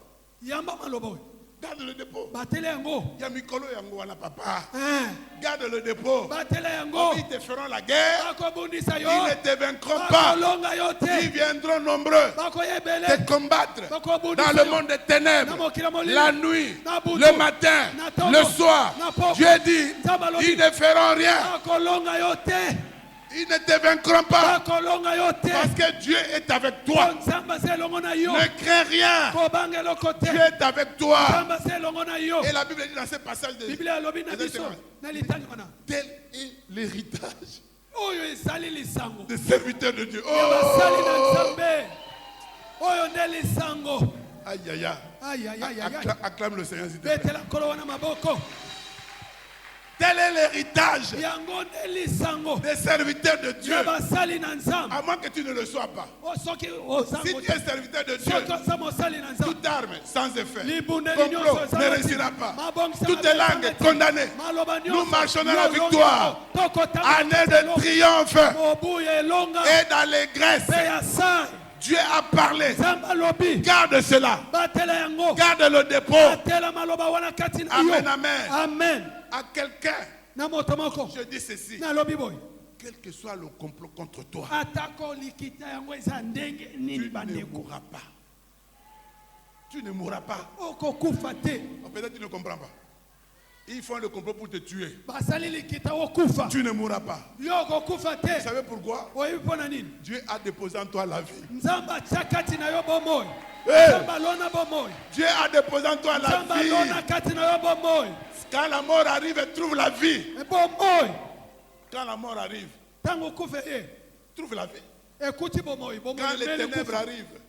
yamba maloba oyo Garde le dépôt. batela yango Yamikolo yango wana papa. Hein. Garde le dépôt. batela yango Ils te feront la guerre. bakobundisa yo Ils ne te vaincront pas. bakolonga yo Ils te viendront nombreux bakoyebele te combattre bakobundisa dans le yo. monde des ténèbres, Na mokili molili. la nuit, Na butu. le matin, Na ntongo. le soir. Na poko. Dieu dit, Nzambe alobi. ils ne feront rien. bakolonga yo te Ils ne te vaincront pas bakolonga yo te parce que Dieu est avec toi. nzambe aza elongo na yo Ne crains rien. kobanga eloko te Dieu est avec toi. nzambe aza elongo na yo Et la Bible dit dans ce passage de biblia alobi na Esaïe biso 50, na litani wana tel est l'héritage oyo ezali lisango des serviteurs de Dieu. ya basali na Oh! nzambe oyo nde lisango Aïe, aïe, aïe. ayayayaya Acclame le Seigneur, s'il te plaît. betela nkolo wana maboko Tel est l'héritage yango nde lisango des serviteurs de Dieu. ya basali na nzambe À moins que tu ne le sois pas. o soki Si ozango tu es serviteur de Dieu, soki oza mosali na nzambe toute arme sans effet, libundeli complot nyonso ne ezala réussira te. pas. Mabongisa Toutes les mabe langues ezala te. condamnées. maloba Nous nyonso marchons dans la yo elongi victoire. yango. Tokotanga Année kati de elongi. triomphe mobuya elonga et d'allégresse. mpe ya sai Dieu a parlé. nzambe alobi Garde cela. batela yango Garde le dépôt. batela maloba wana kati na yo Amen, amen. amen À quelqu'un, na moto moko je dis ceci. nalobi boye Quel que soit le complot contre toi, atako likita yango eza ndenge tu nini ne bandeko mourras pas. Tu ne mourras pas. okokufa te Oh, peut-être tu ne comprends pas. Ils font le complot pour te tuer. basali likita okokufa Tu ne mourras pas. yo okokufa Vous te savez pourquoi? oyebi mpo na nini Dieu a déposé en toi la vie. nzambe atia kati na yo bomoi Hey! nzambe alona bomoi Dieu a déposé en toi la nzambe alona vie. kati na yo bomoi Quand la mort arrive, trouve la vie. bomoi Quand la mort arrive, ntango okufa ye trouve la vie. ekuti bomoi bomoi Quand les emeli ténèbres kufa. arrivent,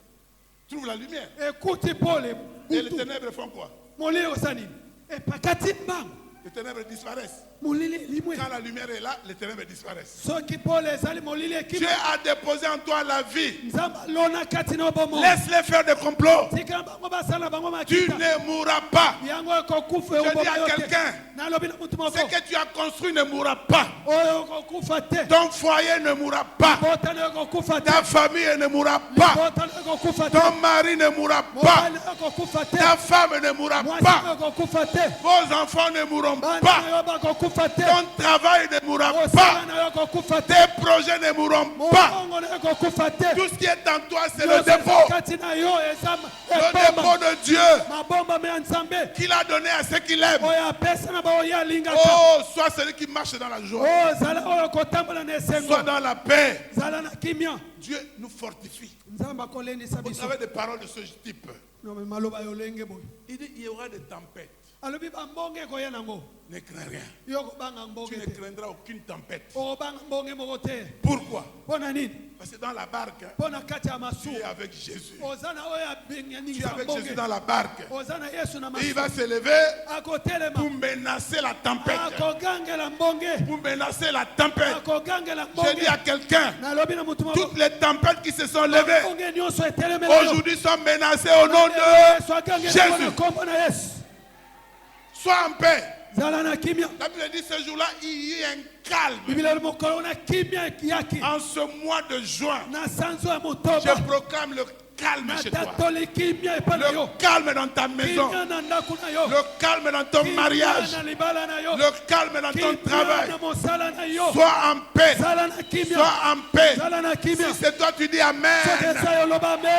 trouve la lumière. ekuti pole Et les butu ténèbres font quoi? molili osa nini epakati mbango Les ténèbres disparaissent. molili limwe Quand la lumière est là, les ténèbres disparaissent. soki pole ezali molili Dieu ekima a déposé en toi la vie. nzambe alona kati na yo bomoi Laisse-les faire des complots. tika bango basala bango Tu makita ne mourras pas. yango ekokufa Je dis à quelqu'un, nalobi na mutu moko ce que tu as construit ne mourra pas. oyo ekokufa te Ton foyer ne mourra pas. botano ekokufa te Ta famille ne mourra pas. botano ekokufa te Ton mari ne mourra pas. mobali ekokufa te Ta femme ne mourra mwasi pas. ekokufa te Vos enfants ne mourront bana na pas. yo bakokufa te Ton travail ne mourra mosala pas. na yo ekokufa te Tes projets ne mourront pas. mobongo na yo ekokufa te Tout ce qui est en toi, c'est le Nyonso eza dépôt. kati na yo eza Le dépôt ebomba de Dieu mabomba me ya nzambe qu'il a donné à ceux qu'il aime. oyo apesa na baoyo alingaka Oh, sois celui qui marche dans la joie. oyo zala oyo kotambola na esengo Sois dans la paix. zala na kimia Dieu nous fortifie. nzambe akolendisa Au biso travers des paroles de ce type, nome maloba yo olenge boye il dit il y aura des tempêtes. alobi bambonge ekoya nango Ne crains rien. yo kobanga Tu mbonge ne te craindras aucune tempête. okobanga mbonge moko te Pourquoi? mpo na nini Parce que dans la barque, mpo na kati ya tu masuwa es avec Jésus. oza na oyo Tu es abenganingisa avec Jésus mbonge dans la barque. oza na yesu na Et il va masuwa se lever akotelema pour menacer la tempête. akogangela mbonge Pour menacer la tempête. akogangela Je dis mbonge à quelqu'un, nalobi na mutu toutes les tempêtes qui se sont levées mbonge nyonso etelemela yo aujourd'hui sont menacées au nom de yesu agangela Jésus. na kombo na yesu Sois en paix. zala na kimia La Bible dit ce jour-là, il y a un calme. biblia mokolo na kimia yaki En ce mois de juin, na sanzo ya je motoba proclame le calme chez toi. natatoli kimia epai na yo Le calme dans ta maison. kimia na ndako na yo Le calme dans ton mariage. kimia na libala na yo Le calme dans ton kimia travail. na mosala na yo Sois en paix. zala na kimia Sois en paix. zala na kimia Si c'est toi, tu dis Amen. sokesa yo loba amen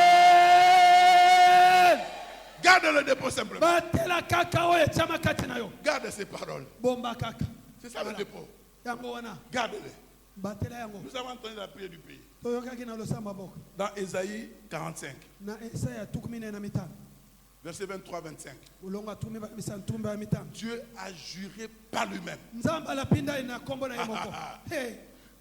Garde le dépôt simplement. batela kaka oyo etiama kati na yo Garde ces paroles. bomba kaka C'est ça le dépôt. yango wana Garde-les. batela yango Nous avons entendu la prière du pays. toyokaki na losamba boka Dans Ésaïe 45, na esaya tukumi na mitano verset 23-25. ulongo atukumi misano tukumi na mitano Dieu a juré par lui-même. nzambe alapinda ina kombo na ye moko Hey,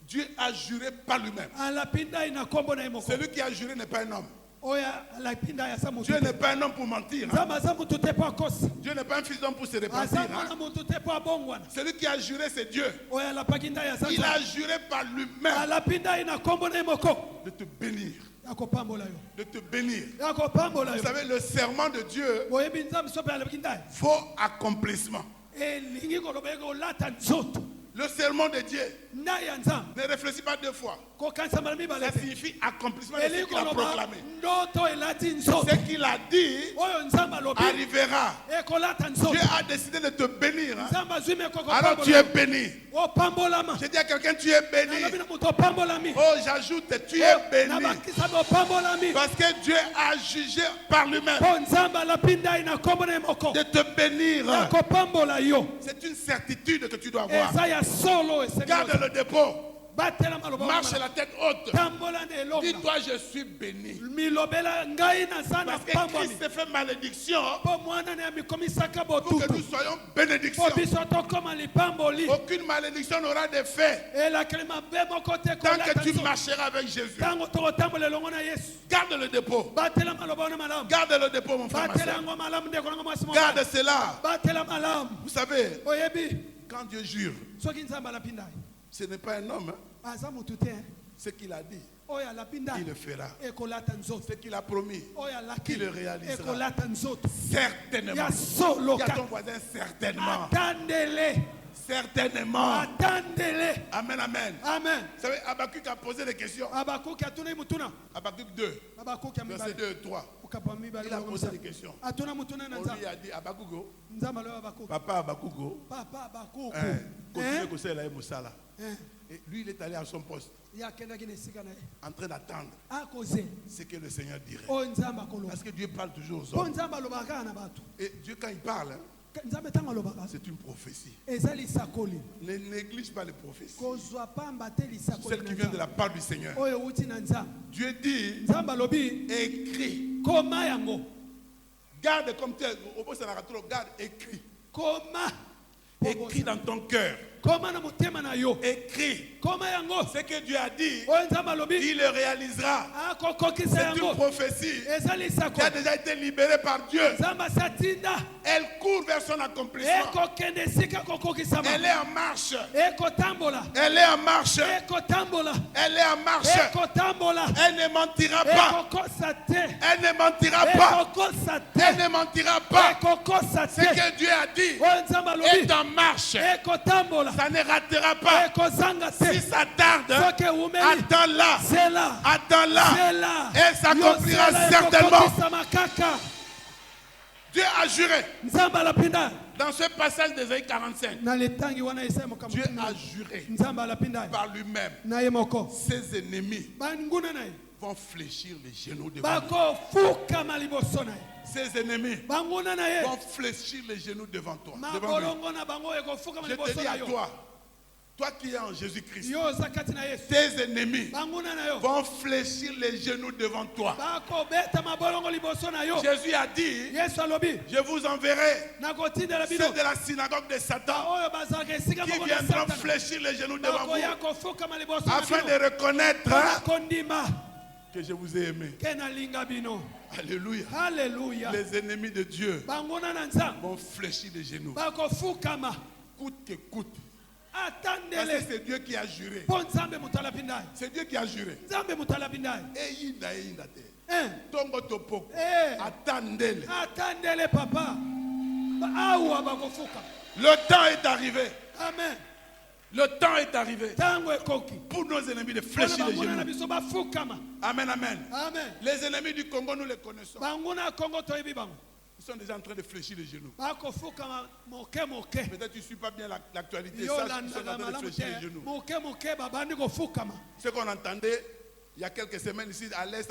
Dieu a juré par lui-même. alapinda ina kombo na ye moko Celui qui a juré n'est pas un homme. oya alapinda ya sa mutu Dieu te n'est pas un homme pour mentir. Hein. nzambe aza mutu te po akosa Dieu n'est pas un fils d'homme pour se repentir. aza Hein. mwana mutu te po abongwana Celui qui a juré, c'est Dieu. oyo alapaki nda ya sa Il a juré par lui-même alapinda ina kombo na ye moko de te bénir. ya kopambola yo De te bénir. ya kopambola Vous yo savez, le serment de Dieu boyebi nzambe so mpe alapaki nda ye faut accomplissement. elingi koloba ye kolata nzoto Le serment de Dieu, nda ya nzambe ne réfléchis pas deux fois. kokanisa mala mibale Ça te signifie accomplissement de ce elingi qu'il a koloba proclamé. ndoto elati nzoto Ce qu'il a dit oyo nzambe alobi arrivera. ekolata nzoto Dieu a décidé de te bénir. Hein. nzambe azwi meko Alors tu es béni. opambolama Je dis à quelqu'un, tu es béni. nalobi na moto opambolami Oh, j'ajoute, tu es béni. na bakisa opambolami Parce que Dieu a jugé par lui-même mpo nzambe alapinda ina kombo na ye moko de te bénir. ya kopambola yo C'est une certitude que tu dois avoir. eza ya solo Garde esengeli le dépôt. batela maloba Marche la tête haute. tambola na elonga Dis-toi, je suis béni. milobela ngai naza na Parce que pambwami Christ s'est fait malédiction mpo mwana na ya mikomisaka pour que botutu nous soyons mpo bénédiction. biso tokóma lipamboli Aucune malédiction n'aura d'effet elakeli mabe moko te tant que kolata tu nzoto marcheras avec Jésus. ntango tokotambola elongo na yesu Garde le dépôt. batela maloba wana malamu Garde le dépôt, mon frère. ma batela soeur. yango malamu ndeko nanga mwasi Garde mobali cela. batela malamu Vous savez, oyebi quand Dieu jure, soki nzambe alapinda ye ce n'est pas un homme. Hein. aza mutu te Ce qu'il a dit, oyo alapinda il ye le fera. ekolata nzoto Ce qu'il a promis, oyo alaki il le réalisera. ekolata nzoto Certainement. ya solo Il y a ton kaka voisin, certainement. atandele Certainement. atandele Amen, amen. amen Vous savez, Habakkuk a posé des questions. abakuki atuna ye mutuna Habakkuk 2, abakuki ya verset mibale 2 et 3. okapa mibale Il a posé des questions. atuna mutuna na On nzambe lui a dit, Habakkuk, nzambe aloyo abakuki papa Habakkuk, papa abakuku continue que c'est là, Moussala. Hein? Et lui, il est allé à son poste, ye akendaki na esika na ye en train d'attendre akoze ce que le Seigneur dirait. oyo nzambe akoloba Parce que Dieu parle toujours aux mpo hommes. nzambe alobaka kaka na bato Et Dieu, quand il parle, hein, nzambe ntango alobaka c'est une prophétie. eza lisakoli Ne néglige pas les prophéties. kozwa pamba te lisakoli Celle qui vient de la part du Seigneur. oyo euti na nzambe Dieu dit, nzambe alobi écris. koma yango Garde comme tu es. Au bout, ça n'a pas trop. Garde, écris. koma Écris dans ton cœur. koma na motema na yo Écris. koma yango Ce que Dieu a dit, oyo nzambe alobi il le réalisera. akokokisa C'est une yango prophétie eza qui a lisakoli déjà été libérée par Dieu. nzambe asi atinda Elle court vers son accomplissement. ekokende esika kokokisama Elle est en marche. ekotambola Elle est en marche. ekotambola Elle est en marche. ekotambola Elle ne mentira pas. ekokosa te Elle ne mentira pas. ekokosa Elle te ne mentira pas. ekokosa Ce te que Dieu a dit oyo nzambe est alobi en marche. ekotambola Ça ne ratera pas. ekozanga Si te ça tarde, soki ewumeli attends-la. zela Attends-la. zela Elle s'accomplira Yosela certainement. ekokokisama kaka Dieu a juré. nzambe alapinda Dans ce passage d'Ésaïe 45, na letangi wana esaya mokambo Dieu a juré nzambe alapinda ye par lui-même. na ye moko Ses ennemis banguna na ye vont fléchir les genoux devant lui. bakofukama liboso na ye Ses ennemis banguna na ye vont fléchir les genoux devant toi. Devant lui. mabolongo na bango ekofukama Je te liboso dis na à yo toi, Toi qui es en Jésus-Christ, yo oza kati na Yesu tes ennemis banguna na yo vont fléchir les genoux devant toi. bakobeta mabolongo liboso na yo. Jésus a dit, Yesu alobi je vous enverrai nakotindela ceux bino de la synagogue de Satan oyo bazalaka esika qui moko na viendront Satana fléchir les genoux devant bakoya vous kofukama liboso na afin bino de reconnaître mpona kondima que je vous ai aimé. ke nalinga bino. Alléluia. Haleluya. Les ennemis de Dieu banguna na nzambe vont fléchir les genoux. bakofukama Coûte que coûte. Parce que atandele c'est Dieu qui a juré. mpo nzambe moto alabi ndaye C'est Dieu qui a juré. nzambe moto alabi ndaye Eyinda te. Tongo topoko. Eh. Attendez-le. atandele papa awa bakofuka. Le temps est arrivé. Amen. Le temps est arrivé ntango ekoki pour nos ennemis de mpona fléchir les banguna na genoux. biso bafukama. Amen, amen. Amen. Les ennemis du Congo, nous les connaissons. banguna ya kongo toyebi bango Ils sont déjà en train de fléchir les genoux. bakofukama moke moke Peut-être tu ne suis pas bien l'actualité. yo Sache qu'ils sont en landaka train de malamu fléchir les te genoux. moke moke babandi kofukama. Ce qu'on entendait il y a quelques semaines ici à l'est,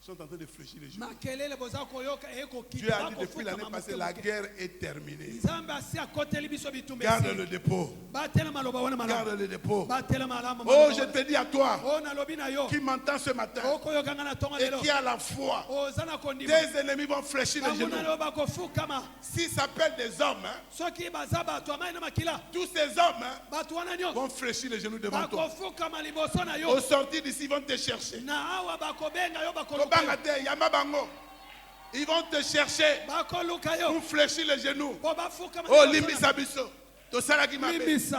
ils sont en train de fléchir les genoux. makelele boza koyoka ekoki Dieu a dit depuis l'année passée, la guerre est terminée. nzambe asi akoteli biso bitumba Garde esi. le dépôt. batela maloba wana malamu Garde le dépôt. batela malamu Oh, je te dis à toi o nalobi na yo qui m'entends ce matin okoyokanga na tongo et lelo qui a la foi, oza na kondima tes ennemis vont fléchir les banguna genoux. lelo bakofukama S'ils s'appellent des hommes, hein, soki baza bato amai na makila tous ces hommes hein, bato wana nyonso vont fléchir les genoux devant toi. bakofukama liboso na Au yo sortir d'ici, ils vont te chercher. na awa bakobenga yo bakoluka Kobanga te, yama bango. Ils vont te chercher bakoluka yo pour fléchir les genoux. po bafukama Oh, liboso na- limbisa biso. Tosala ki mabe. Limbisa.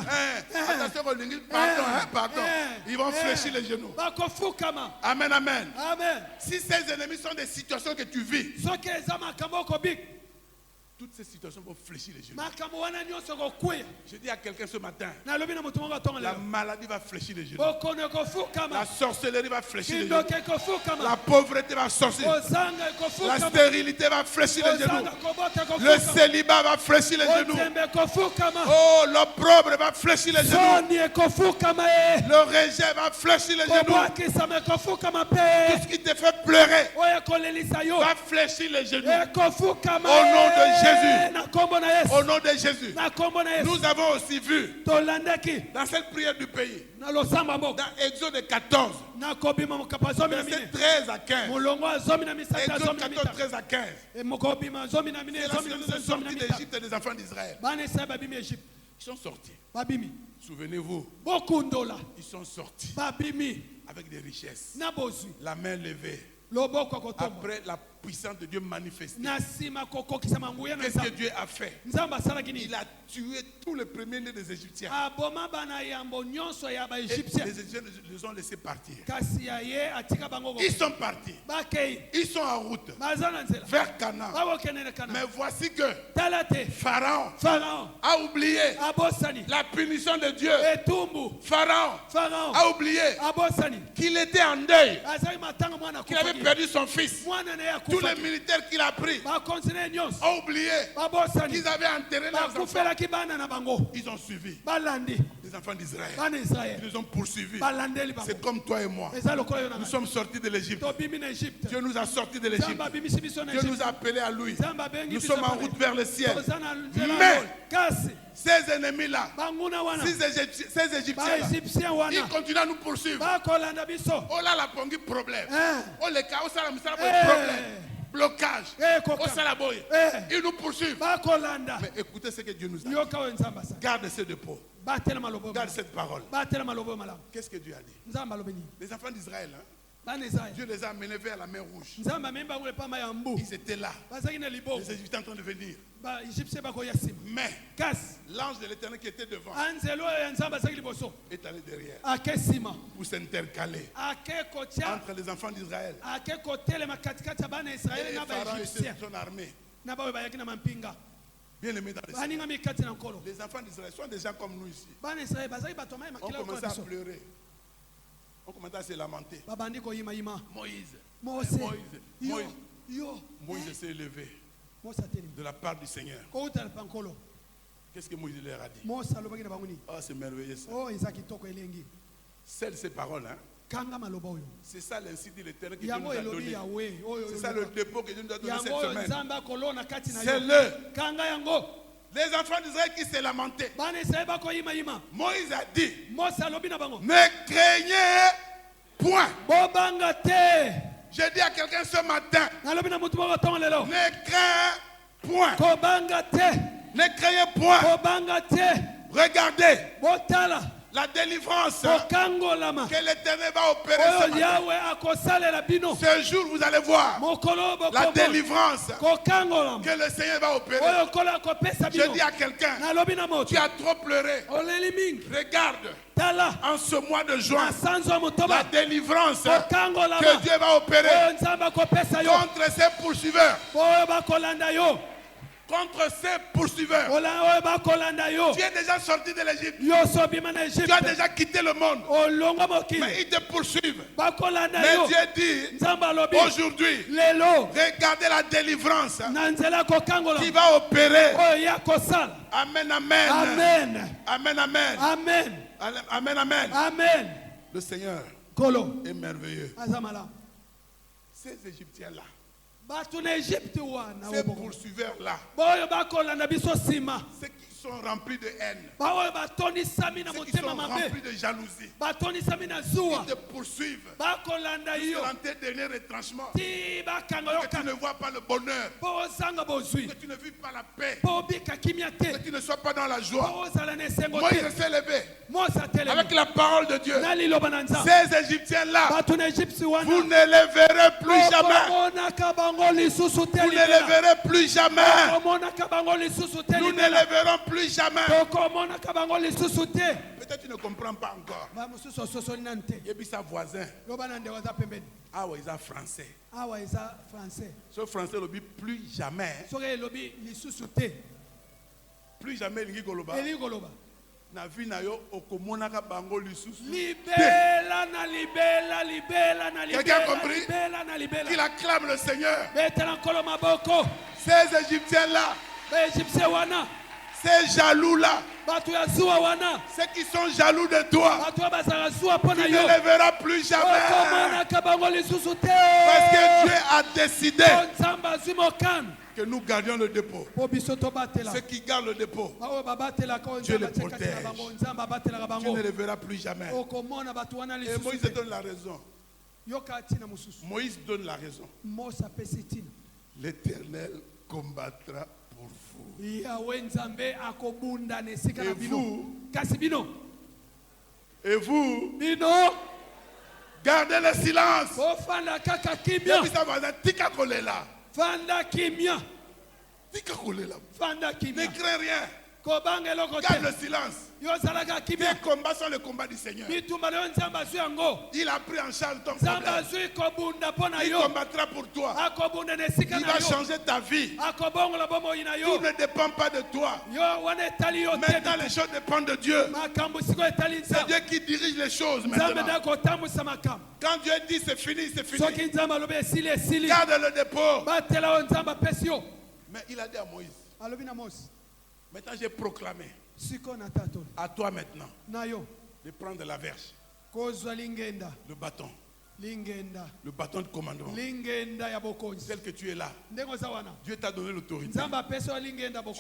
Attention au lingi. Pardon, pardon. Ils vont fléchir les genoux. bakofukama. Amen, amen. Amen. Si ces ennemis sont des situations que tu vis, soki eza makambo okobik toutes ces situations vont fléchir les genoux. makambo wana nyonso kokweya Je dis à quelqu'un ce matin, nalobi na moto moko atonga la lelo maladie va fléchir les genoux. bokono La ekofukama sorcellerie va fléchir les genoux. kindoki ekofukama La pauvreté va sortir. kozanga La ekofukama stérilité va fléchir les genoux. kozanga kobota Le ekofukama célibat va fléchir les genoux. ozembe ekofukama Oh, l'opprobre va fléchir les genoux. soni ekofukama ye Le rejet va fléchir les genoux. kobwakisama ekofukama Tout mpe ce qui te fait pleurer oyo ekolelisa yo va fléchir les genoux. ekofukama Au nom de Jésus. na kombo na yesu Au nom de Jésus. na kombo na yesu Nous avons aussi vu tolandaki dans cette prière du pays, na losamba mboka dans Exode 14, na kobima mokapa zomi na verset mine 13 à 15. molongo ya zomi na misata ya Exode zomi na 14, mitano 13 à 15. mokobima zomi na mine C'est la zomi na misata zomi na sortie mitano d'Égypte des enfants d'Israël. bana israeli babimi egypte Ils sont sortis. babimi Souvenez-vous, bokundola ils sont sortis babimi avec des richesses. na bozwi La main levée. loboko ya kotomba Après la puissance de Dieu manifestée. na nsima kokokisama nguya na Qu'est-ce que nzambe Dieu a fait? nzambe asalaki Il nini a tué tous les premiers-nés des Égyptiens. aboma bana yambo nyonso ya Et baegyptien les Égyptiens les ont laissés partir. kasi ya ye atika bango Ils sont partis. bakei Ils sont en route baza na nzela vers Canaan. babokendele kana Mais voici que tala te Pharaon farao a oublié abosani la punition de Dieu. etumbu Pharaon farao a oublié abosani qu'il était en deuil, azali matanga mwana qu'il avait akufaki perdu son fils. mwana na ye Tous les akufaki militaires qu'il a pris bakontinue nyonso ont oublié babosani qu'ils avaient enterré leurs enfants. bakufelaki bana na bango Ils ont suivi balandi les enfants d'Israël. bana Ils israel les ont poursuivis. balandeli bango C'est comme toi et moi. eza lokola yo na Nous ngai. sommes sortis de l'Égypte. tobimi na egypte Dieu nous a sortis de nzambe l'Égypte. abimisi biso na Dieu nous egypte a appelés à lui. nzambe abengi Nous biso sommes en pale. route vers le ciel. toza na nzela Mais- ngoli. kasi Ces ennemis-là, banguna wana ces Égyptiens-là, baegyptien ils wana continuent à nous poursuivre. bakolanda biso Oh là, la pongi problème. Eh. Oh les cas, oh ça la Eh. problème. Blocage. Eh, koka. Oh ça la boye. Eh. Ils nous poursuivent. bakolanda Mais écoutez ce que Dieu nous a dit. yoka oyo nzambe asala Garde ce dépôt. batelema lobo Garde cette parole. batelema lobo malamu Qu'est-ce que Dieu a dit? nzambe alobi nini Les enfants d'Israël, hein, bana israel Dieu les a amenés vers la mer Rouge. nzambe amemi bango epama ya mbu Ils étaient là. bazalaki na liboko Les Égyptiens en train de venir. baegyptien bakoya nsima Mais kasi l'ange de l'Éternel qui était devant anzelo oyo ya nzambe azalaki liboso est allé derrière ake nsima pour s'intercaler ake kotia entre les enfants d'Israël ake kotelema katikati ya bana ya et israeli na Pharaon et baegyptien son armée. na baoyo bayaki na mampinga Bien aimés dans le Seigneur. baningami kati na nkolo Les enfants d'Israël sont des gens comme nous ici. bana ya israeli bazalaki bato amaye On makila lokola commençait à biso pleurer. On commençait à se lamenter. babandi koyimayima Moïse. mose yo Moïse. yo Moïse s'est élevé mose atelemi de la part du Seigneur. koutala pa nkolo Qu'est-ce que Moïse leur a dit? mose alobaki na bango nini Oh, c'est merveilleux ça. o eza kitoko elengi Celles ces paroles, hein, kanga maloba oyo c'est ça l'incit de l'Éternel que Dieu nous yango a elobi donné. yawe oyo C'est ça le dépôt que Dieu nous a donné yango cette oyo semaine. nzambe akolona kati na yo C'est le. kanga yango Les enfants d'Israël qui se lamentaient. Moïse a dit, ne craignez point. Je dis à quelqu'un ce matin, ne crains point. Ne craignez point. Regardez la délivrance que l'Éternel va opérer ce matin. Ce jour, vous allez voir la délivrance que le Seigneur va opérer. Je dis à quelqu'un, tu as trop pleuré. Regarde, en ce mois de juin, la délivrance que Dieu va opérer contre ses poursuiveurs. Contre ses poursuiveurs. Tu es déjà sorti de l'Égypte. Tu as déjà quitté le monde. Mais ils te poursuivent. Mais Dieu dit aujourd'hui, regardez la délivrance qui va opérer. Amen, amen. Amen, amen. Amen, amen. Amen. Le Seigneur est merveilleux. Ces Égyptiens-là, ces poursuiveurs-là, ceux qui sont remplis de haine, ceux qui sont remplis de jalousie, ils te poursuivent jusqu'à tes derniers retranchements, que tu ne vois pas le bonheur, que tu ne vis pas la paix, que tu ne sois pas dans la joie. Moïse s'est levé avec la parole de Dieu. Ces Égyptiens-là, vous ne les verrez plus jamais. Vous ne les verrez plus jamais. Nous ne les verrons plus jamais. Peut-être tu ne comprends pas encore. Il y a sa voisin. Ah ouais, ils sont français. Ce français le dit plus jamais. Plus jamais il goloba. Na vie na yo okomonaka bango lisusu. Libela. Quelqu'un a compris? Qu'il acclame le Seigneur. Ces Égyptiens-là, ces jaloux-là, ceux qui sont jaloux de toi, tu ne les verras plus jamais. Parce que Dieu a décidé que nous gardions le dépôt. Ceux qui gardent le dépôt, Dieu les protège. Tu ne les verras plus jamais. Et Moïse donne la raison. Moïse donne la raison. L'Éternel combattra pour vous. Et vous, gardez le silence. Fanda kimia. Ne crains rien. Garde le silence. Tes combats sont les combats du Seigneur. Il a pris en charge ton problème. Il combattra pour toi. Il va changer ta vie. Tout ne dépend pas de toi. Maintenant les choses dépendent de Dieu. C'est Dieu qui dirige les choses maintenant. Quand Dieu dit c'est fini, c'est fini. Garde le dépôt. Mais il a dit à Moïse, maintenant j'ai proclamé à toi maintenant de prendre la verge, le bâton de commandement. Tel que tu es là, Dieu t'a donné l'autorité. Tu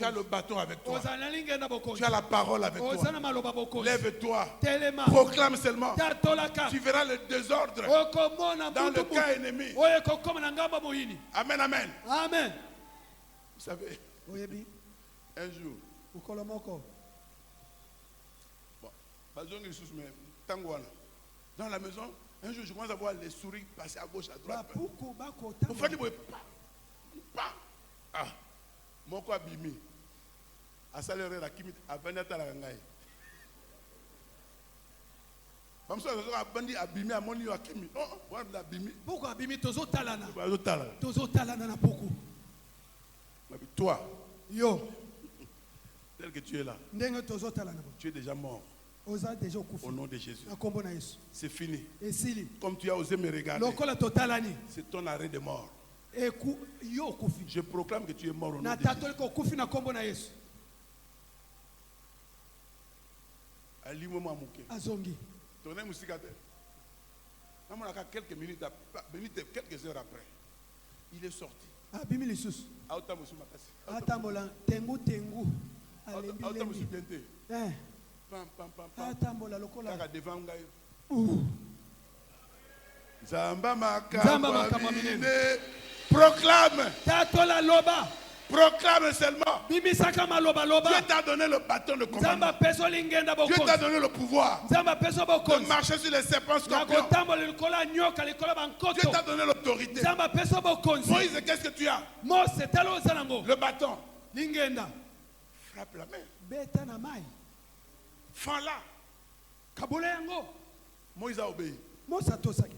as le bâton avec toi. Tu as la parole avec toi. Lève-toi. Proclame seulement. Tu verras le désordre dans le camp ennemi. Amen, amen. Amen. Vous savez, un jour, dans la maison, un jour, je commence à voir les souris passer à gauche, à droite. Ah, mon quoi bimi. À salaire la kimit, à venir à la gangaï. Comme ça, je vais bandi à bimi à mon lieu à kimi. Non, voilà la bimi. Pourquoi abimi tozo talana? Tozo talana na beaucoup. Toi, yo, tel que tu es là, tu es déjà mort. Au nom de Jésus. C'est fini. Comme tu as osé me regarder, c'est ton arrêt de mort. Je proclame que tu es mort au nom de Jésus. Quelques minutes, quelques heures après, il est sorti. alembi Autant me lembi. supplier. Pam, pam, pam, pam. Atambola lokola. Kaka devant ngai. Ouh. Zamba Nzamba makambo makambo minene. Proclame. Tatola loba. Proclame seulement. Bimisaka maloba loba. Dieu t'a donné le bâton de commandement. Nzamba peso lingenda Dieu bokonzi. t'a donné le pouvoir Nzamba peso de bokonzi. marcher sur les serpents scorpions. Nakotambola likola nyoka likola Dieu bankoto. t'a donné l'autorité. Nzamba peso bokonzi. Moïse, qu'est-ce que tu as? Mose talo zanango. Le bâton. Lingenda. Frappe la main. Beta na mai. Fends-la. Kabula yango. Moïse a obéi. Mose atosaki.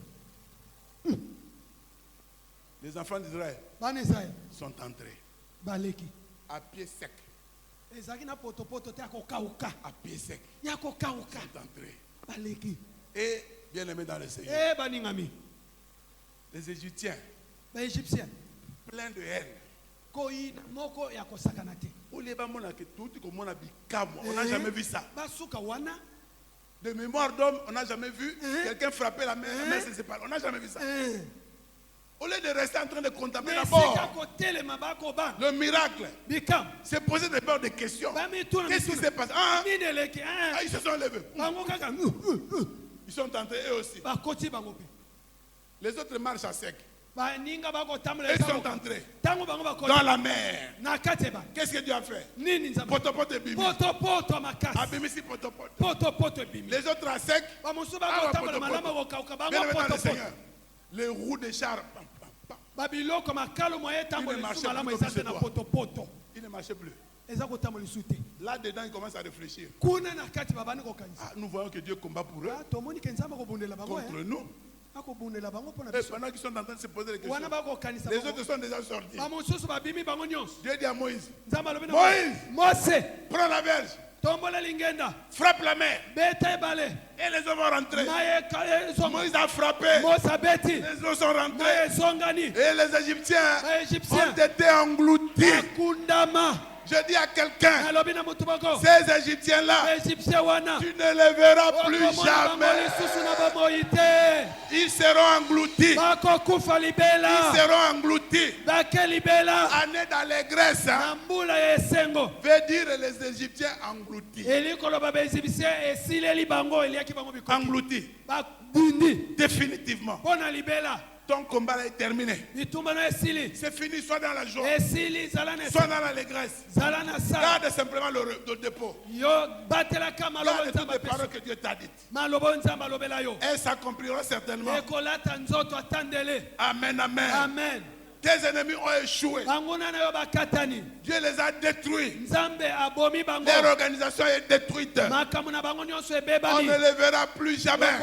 Les enfants d'Israël Bana Israël. sont entrés Baleki. à pied sec. Ezaki na potopoto te akokauka. À pied sec. Yakokauka. Ils sont entrés. Baleki. Et bien aimés dans le Seigneur. Eh baningami. Les Égyptiens, Ba Égyptien. pleins de haine. Koi moko ya kosakana te. On n'a jamais vu ça. Basuka wana. De mémoire d'homme, on n'a jamais vu quelqu'un frapper la main se sépare. On n'a jamais vu ça. Au lieu de rester en train de contempler d'abord le miracle, Bikam. c'est poser d'abord des questions. Qu'est-ce qui s'est passé? Ils se sont levés. Ils sont entrés eux aussi. Les autres marchent à sec. Ils sont entrés dans la mer. Qu'est-ce que Dieu a fait? Potopoto bimi. Abimisi potopoto. Les autres à sec. Bien aimé dans le Seigneur. Les roues des chars. Il ne marchait plus. Là-dedans, ils commencent à réfléchir. Ah, nous voyons que Dieu combat pour eux. Contre nous. Et pendant qu'ils sont en train de se poser des questions, les autres sont déjà sortis. Dieu dit à Moïse, Moïse, prends la verge, frappe la mer. Et les hommes vont rentrer. Moïse a frappé. Les hommes sont rentrés. Et les Égyptiens ont été engloutis. Je dis à quelqu'un, ces Égyptiens-là, tu ne les verras plus jamais. Ils seront engloutis. Ils seront engloutis. Année d'allégresse veut dire les Égyptiens engloutis. Engloutis. Définitivement. Ton combat est terminé. C'est fini, soit dans la joie, soit dans l'allégresse. Garde simplement le dépôt. Garde toutes les paroles que Dieu t'a dites. Elles s'accompliront certainement. Amen, amen. Amen. Tes ennemis ont échoué. Dieu les a détruits. Leur organisation est détruite. On ne les verra plus jamais.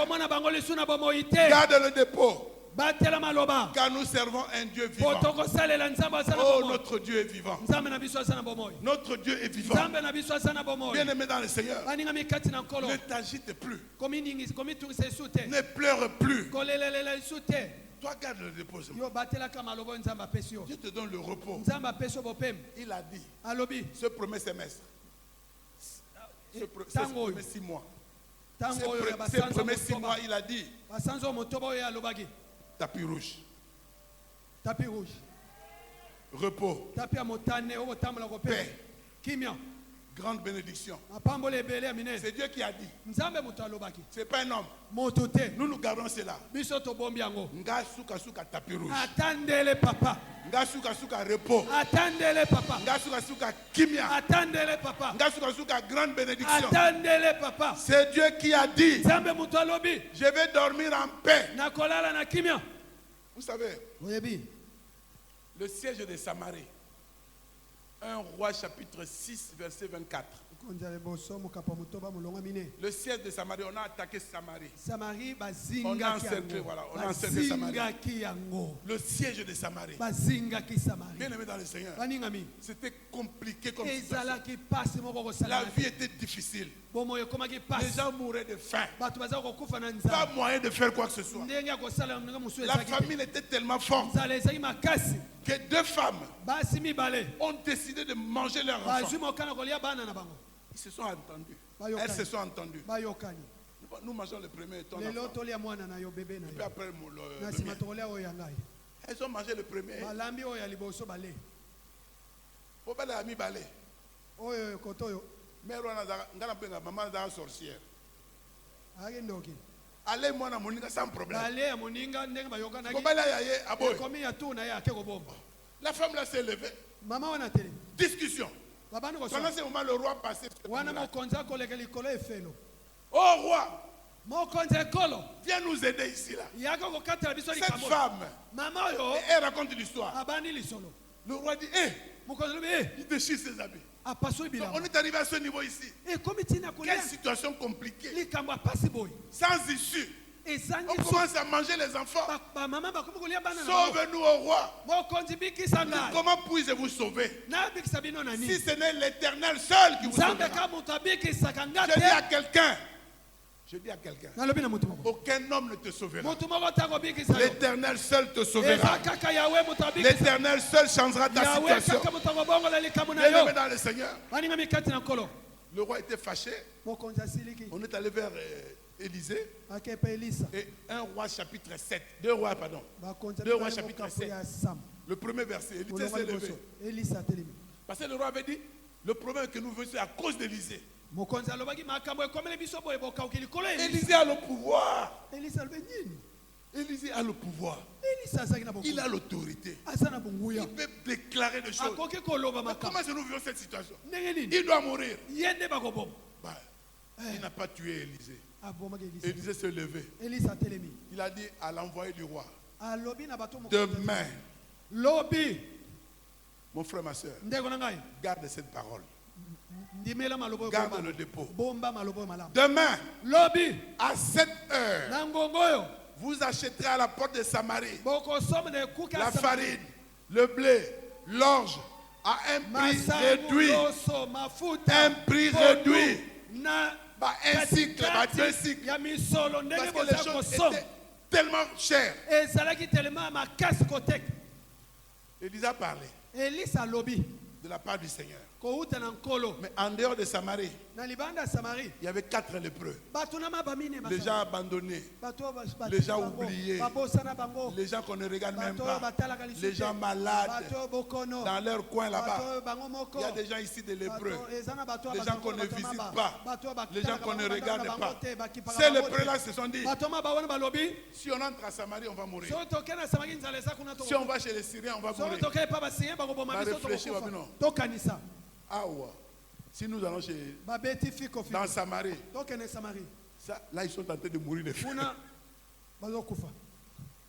Garde le dépôt. Car nous servons un Dieu vivant. Oh, notre Dieu est vivant. Notre Dieu est vivant. Bien aimé dans le Seigneur, ne t'agite plus. Ne pleure plus. Toi, garde le dépôt. Dieu te donne le repos. Il a dit, ce premier semestre, ce premier 6 mois, ces premiers 6 mois, il a dit, tapis rouge. Repos. Paix. Grande bénédiction. C'est Dieu qui a dit. Ce n'est pas un homme. Nous gardons cela. Nga suka suka tapis rouge. Nga suka suka repos. Nga suka suka kimia. Nga suka suka grande bénédiction. C'est Dieu qui a dit. Je vais dormir en paix. Vous savez, le siège de Samarie, 1 Roi chapitre 6 verset 24. Le siège de Samarie, on a attaqué Samarie. On a encerclé, voilà, on a encerclé Samarie. Le siège de Samarie. Bien aimé dans le Seigneur, c'était compliqué comme situation. La vie était difficile. Les gens mouraient de faim. Pas moyen de faire quoi que ce soit. La famine était tellement forte que 2 femmes ont décidé de manger leurs enfants. Ils se sont entendus. Elles se sont entendues. Nous mangeons le premier et ton enfant. Et puis après le mien. Elles ont mangé le premier. oyo koto oyo Mère wana ngana penga maman za sorcière. agendoki Allez moi na moninga sans problème. bale ya moninga ndenge bayoka naki Kobala ya ye aboy. komi ya tu na ye ake kobomba La femme là s'est levée. mama wana tele Discussion. babani Pendant kosa ce moment, le roi passait. wana mokonzi akoleka likolo efelo Oh roi, mokonzi ekolo viens nous aider ici là. yaka kokatela biso Cette likambo femme, mama oyo elle raconte l'histoire. abani lisolo Le roi dit, hé, mokonzi lobi il déchire ses habits. apasoli Donc, on bilamba est arrivé à ce niveau ici. ekomi ntina kolia Quelle situation compliquée. likambo apasi boye Sans issue. ezangi On commence à manger les enfants. bamama bakomi kolia bana na bango. Sauve-nous au roi. mokonzi bikisa ngai Comment puis-je vous sauver nabikisa bino na si nini ce n'est l'Éternel seul qui vous nzambe sauvera? ka moto abikisaka nga Je dis à te quelqu'un, je dis à quelqu'un, nalobi na motu moko aucun homme ne te sauvera. motu moko ntango obikisa yo L'Éternel seul te eza sauvera. kaka yawe moto abikisa L'Éternel seul changera ta yawe situation. kaka moto akobongola likambo na Bien-aimé yo dans le Seigneur, baningami kati na nkolo le roi était fâché. mokonzi asiliki On est allé vers Élisée akepa elisa et 1 roi chapitre 7. 2 rois, pardon. bakonzi Deux rois chapitre mokapo 7. ya sam Le premier verset. Élisée molongo s'est liboso levé. elisa atelemi Parce que le roi avait dit, le problème que nous venons, c'est à cause d'Élisée. mokonzi alobaki makambo ekomeli biso boye bokauki likolo ya elisa Élisée a le pouvoir. elisa alobi nini Élisée a le pouvoir. elisa azalaki na Il a bokonzi l'autorité. aza na bonguya Il peut déclarer des choses. akoki koloba Mais makambo comment est-ce que nous vivons cette situation? ndenge nini Il doit mourir. ye nde bakoboma Bah, il n'a pas tué Élisée. abomaki elisa Élisée s'est levé. elisa atelemi Il a dit à l'envoyé du roi, alobi na bato mokonzi demain, lobi mon frère, ma soeur, ndeko na ngai garde cette parole. ndimela maloba oyo Garde bomba. le dépôt. bomba maloba oyo malamu Demain, lobi à cette heure, na ngongo oyo vous achèterez à la porte de Samarie bokosomba na ekuka la farine, le blé, l'orge à un prix masangu réduit. loso mafuta Un prix pondu, réduit. na Bah, un cycle, bah, deux katikati cycles. ya misolo Parce ndenge que les boza choses kosomba étaient tellement chères. ezalaki telema makasi koteka Élisée a parlé elisa alobi de la part du Seigneur. kouta na nkolo Mais en dehors de Samarie, na libanda ya samari il y avait 4 lépreux. bato na mabamine Les gens abandonnés, bato les gens oubliés, babosana bango les gens qu'on ne regarde même bato oyo pas, batalaka lisu les te. gens malades, bato oyo bokono dans leur coin bato là-bas. oyo bango moko Il y a des gens ici des lépreux, Bato- eza na bato oyo les gens bazango qu'on ne bato visite maba. pas, Bato oyo les gens batalaka qu'on ne bango, regarde bandaka pas. bango te, bakipaka Ces bango te. lépreux-là se sont dit, bato maba wana balobi si on entre à Samarie, on va mourir. soki tokei na samaki nzala eza kuna Si on va chez les Syriens, on va soki mourir. tokei epa basirien bakoboma Ba biso réfléchir, tokokufa. babino. tokanisa Ah ouais. Si nous allons chez, babeti fiko dans fiko Samarie, tokende samari ça, là ils sont en train de mourir de faim. kuna bazokufa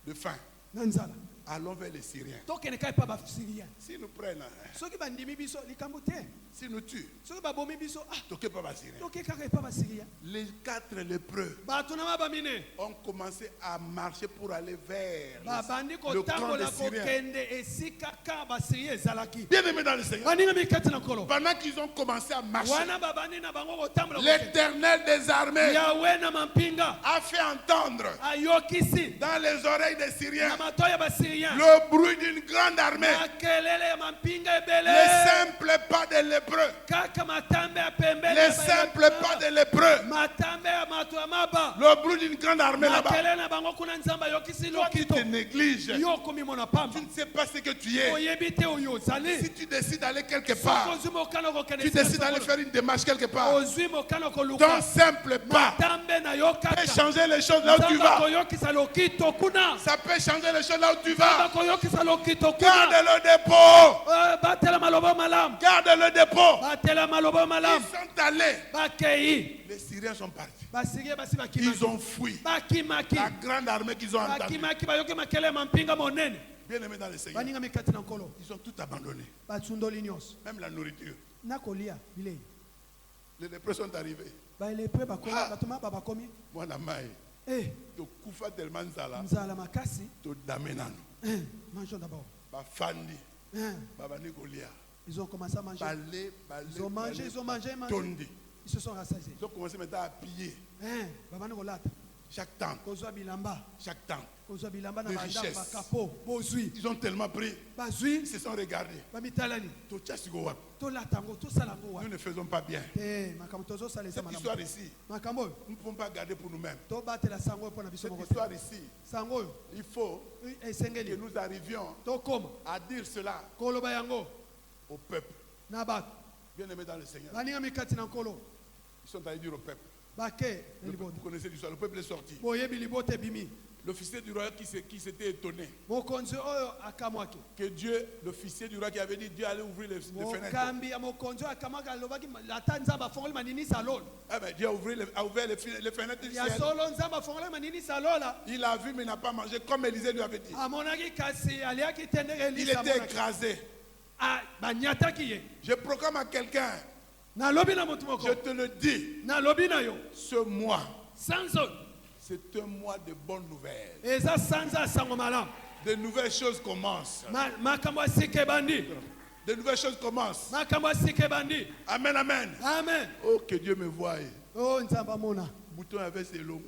De faim. na nzala Allons vers les Syriens. tokende kai epa basirien S'ils nous prennent, hein, soki bandimi biso likambo te s'ils nous tuent, soki babomi biso toquez pas les Syriens. tokei kaka epa basirien Les 4 lépreux bato na mabamine ont commencé à marcher pour aller vers babandi le camp des kotambola Syriens. kokende esika ka basirien ezalaki Bien aimés dans le Seigneur. baningami kati na nkolo Pendant qu'ils ont commencé à marcher, wana babandi na bango kotambola kokende. l'Éternel des armées yawe na mampinga a fait entendre ayokisi dans les oreilles des na Syriens matoi ya basirien le bruit d'une grande armée. makelele ya mampinga Les ebele simples pas des lépreux. kaka matambe ya pembele Les simples pas des lépreux. matambe ya mato ya maba Le bruit d'une grande armée là-bas. makelele na bango kuna nzambe ayokisi Toi qui lokito te négliges, yo okomi mona pamba tu ne sais pas ce que tu es. oyebi te oyo ozali Si tu décides d'aller quelque soki part, ozwi mokano kokende tu décides d'aller faire une démarche quelque part, ozwi mokano koluka ton simple pas matambe na yo peut kaka changer les choses là où tu nzambe vas. akoyokisa lokito kuna Ça peut changer les choses là où tu nzambe vas. akoyokisa lokito Garde kuna le dépôt. batela maloba malamu Garde le dépôt. batela maloba Ils malamu sont allés. bakei Les Syriens sont partis. basirie basi Ils ont fui. bakimaki La grande armée qu'ils ont entendue. bakimaki bayoki makelele ya mampinga monene Bien aimés dans le Seigneur. baningami kati na nkolo Ils ont tout abandonné. batsundoli nyonso Même la nourriture. na kolia bilei Les lépreux sont arrivés. baelepre bakomi Ah. bato maba bakomi Moi, na mai. Tu kufa tellement nzala. nzala makasi Tu damenano. mangeons d'abord Bafandi. Babani Golia. ils ont commencé à manger Balé, ils ont mangé ils ont mangé Tondi. ils se sont rassasiés Ils ont commencé maintenant à piller. babani kolata Chaque tente. kozwa bilamba Chaque tente. kozwa bilamba na De bandako richesse. bakapo bozwi Ils ont tellement pris. bazwi Ils se sont regardés. bamitalani Tochasigowa. tolata yango tosala yango Nous wana ne faisons pas bien. makambo tozosala eza Cette malamu histoire ici, makambo oyo nous ne pouvons pas garder pour nous-mêmes. tobatela sango oyo mpo na biso Cette moko te histoire ici, sango oyo il faut que esengeli nous arrivions tokoma à dire cela koloba yango au peuple. na bato Bien-aimés dans le Seigneur, Baninga mikati na nkolo. ils sont allés dire au peuple. Bake Vous libote. connaissez l'histoire, le peuple est sorti. Boyebi libote bimi. L'officier du roi qui s'était étonné Mokonzi oyo akamwaki. que Dieu, l'officier du roi qui avait dit Dieu allait ouvrir les fenêtres. Mokambi ya mokonzi akamwaka alobaki lata nzamba fongoli manini salola. Ah ben, Dieu a ouvert les fenêtres du Ya ciel. solo nzamba fongoli manini salola. Il a vu mais il n'a pas mangé comme Élisée lui avait dit. Amonaki kasi aliaki tendere Il Elisa. était écrasé. Ah, banyataki ye. Je proclame à quelqu'un, Na lobi na mutu moko. je te le dis, Na lobi na yo. ce mois, Sanzo. c'est un mois de bonnes nouvelles. Eza sanza sango malam. De nouvelles choses commencent. Makambo asike bandi. De nouvelles choses commencent. Makambo asike bandi. Amen, amen. Amen. Oh, que Dieu me voie. Oh nzamba mona. Bouton avait ses longs.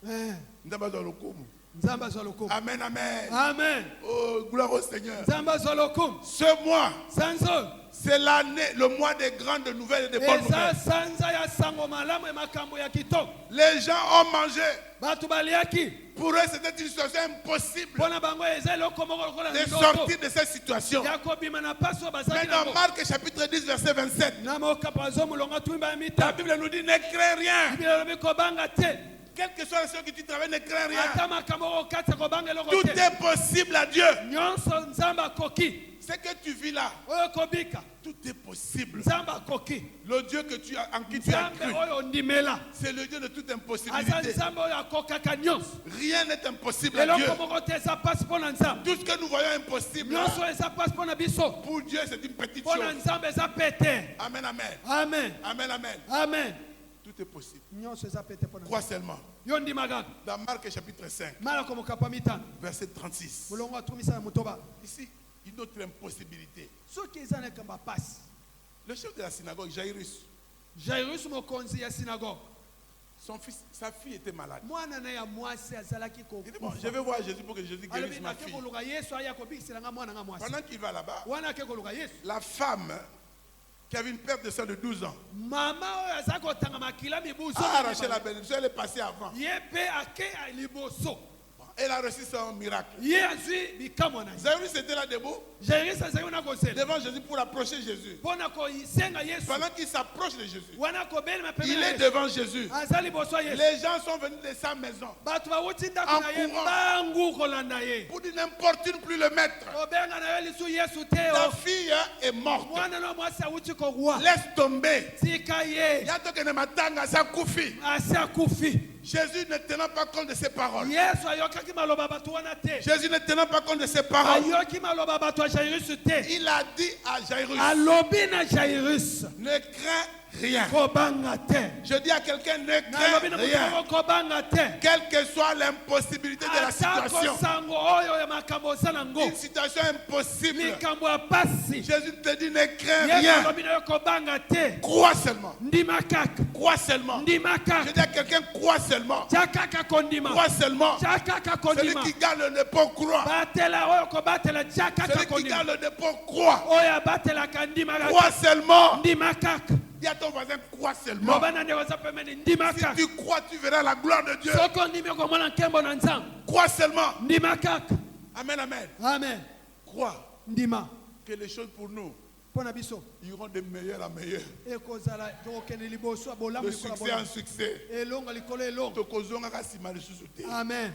Eh. Nzamba zolokum. Amen, amen. Amen. Oh, gloire au Seigneur. Nzamba zolokum. Ce mois, Sanzo. c'est l'année, le mois des grandes nouvelles et des bonnes Eza nouvelles. sanza ya sango malamu e makambo ya kitoko. Les gens ont mangé. Batu baliaki. Pour eux, c'était une situation impossible Pona bango eza eloko moko lokola de ndoto. sortir de cette situation. Ya kobima na paso Mais bazaki dans nango. Marc chapitre 10, verset 27, Na mokapazo mulonga tuimba la mita. Bible nous dit ne crains rien. Biblia lobi kobanga te. Quelle que soit la situation que tu travailles, ne crains rien. Ata makambo okata kobanga eloko Tout te. est possible à Dieu. Nyonso nzamba koki. Ce que tu vis là, Oyo kobika. tout est possible. Nzamba koki. Le Dieu en qui tu as Nzambe cru, oyo ndimela. c'est le Dieu de toute Aza impossibilité. nzambe oyo akokaka nyonso. Rien n'est impossible à Dieu. Eloko moko te eza pasi mpo na nzambe. Tout ce que nous voyons impossible, Nyonso eza pasi mpo na biso. pour Dieu, c'est une petite Mpo na chose. nzambe eza pete. Amen, amen. Amen. Amen, amen. Amen. Tout est possible. Nyonso eza pete mpo na Crois seulement. yo ndimaka. Dans Marc chapitre 5, Malako mokapa mitano. verset 36. Mulongo atumisa na motoba. Ici, une autre impossibilité. Soki eza na kamba pasi. Le chef de la synagogue, Jairus, Jairus mokonzi ya synagogue. sa fille était malade. Mwana na ya mwasi azalaki ko. Il dit, bon, je vais voir Jésus pour que Jésus guérisse ma fille. koluka Yesu aya kobikisela nga mwana nga mwasi. Pendant qu'il va là-bas, Wana ke koluka Yesu. la femme qui avait une perte de sang de 12 ans Mama oyo azali kotanga makila mibuso. a arraché la bénédiction, elle est passée avant. Ye pe ake liboso. Elle a reçu son miracle. Ye azwi bikamwa na ye. Jairus était là debout Jairus azali na kosela. devant Jésus pour approcher Jésus. Mpona kosenga Yesu. Pendant qu'il s'approche de Jésus, Wana kobelema il pembeni ya est Yesu. devant Jésus. Aza liboso ya Yesu. Les gens sont venus de sa maison Bato bawuti ndako En na ye courant. bangu kolanda ye. pour dire n'importune plus le maître. Obenga na ye lisu Yesu te Ta o. fille est morte. Mwana na mwasi awuti kokuwa. Laisse tomber. Tika ye. Yatokene matanga sa kufi. Asi akufi. Jésus ne tenant pas compte de ses paroles. Yesu ayokaki maloba bato wana te. Jésus ne tenant pas compte de ses paroles. Ayoki maloba bato ya Jairus te. Il a dit à Jairus, Alobi na Jairus. ne crains rien. Kobanga te. Je dis à quelqu'un, ne Nalobi crains na rien. mutu kobanga te. Quelle que soit l'impossibilité de la Atako situation. sango oyo ya makambo osala ngo. Une situation impossible. Likambo ya pasi. Jésus te dit, ne crains Yesu rien. alobi na yo kobanga te. Crois seulement. Ndima kaka. Crois seulement. Ndima Je kaka. dis à quelqu'un, crois seulement. Tia kaka kondima. Crois seulement. Tia kaka Celui kondima. qui garde le dépôt croit. Batela oyo kobatela tia kaka Celui qui kondima. garde le dépôt croit. Oyo abatelaka ndima Crois kaka. seulement. Ndima kaka. Dis à ton voisin, crois seulement. Loba na ndeko za pembeni ndima Si kaka. tu crois, tu verras la gloire de Dieu. Soko ndimi okomona nkembo na nzambe. Crois seulement. Ndima kaka. Amen, amen. Amen. Crois Ndima. que les choses pour nous Mpona biso. iront de meilleur à meilleur. Ekozala tokokende liboso ya bolamu De likola succès en bolamu. succès. Elonga likolo elonga. Tokozongaka nsima lisusu te. Amen.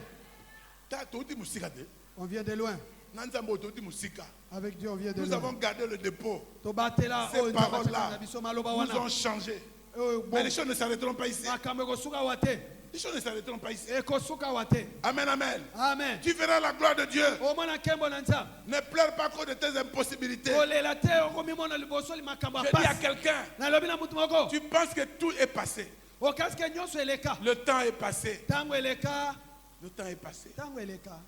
Touti musika te. On vient de loin. Na nzambe touti musika. Avec Dieu, on vient de Nous loin. avons gardé le dépôt. Tobatela Ces oyo paroles-là na biso maloba nous wana. ont changé. Oyo Mais bon. les choses ne s'arrêteront pas ici. Makambo ekosuka wa te. Les choses ne s'arrêteront pas ici. Ekosuka wa te. Amen, amen. Amen. Tu verras la gloire de Dieu. Omona nkembo na nzambe. Ne pleure pas à cause de tes impossibilités. Kolela te okomimona liboso li makambo ya Je dis à pasi. quelqu'un, Nalobi na mutu moko. tu penses que tout est passé. Okasi ke nyonso eleka. Le temps est passé. Tango eleka. Le temps est passé. Tango eleka.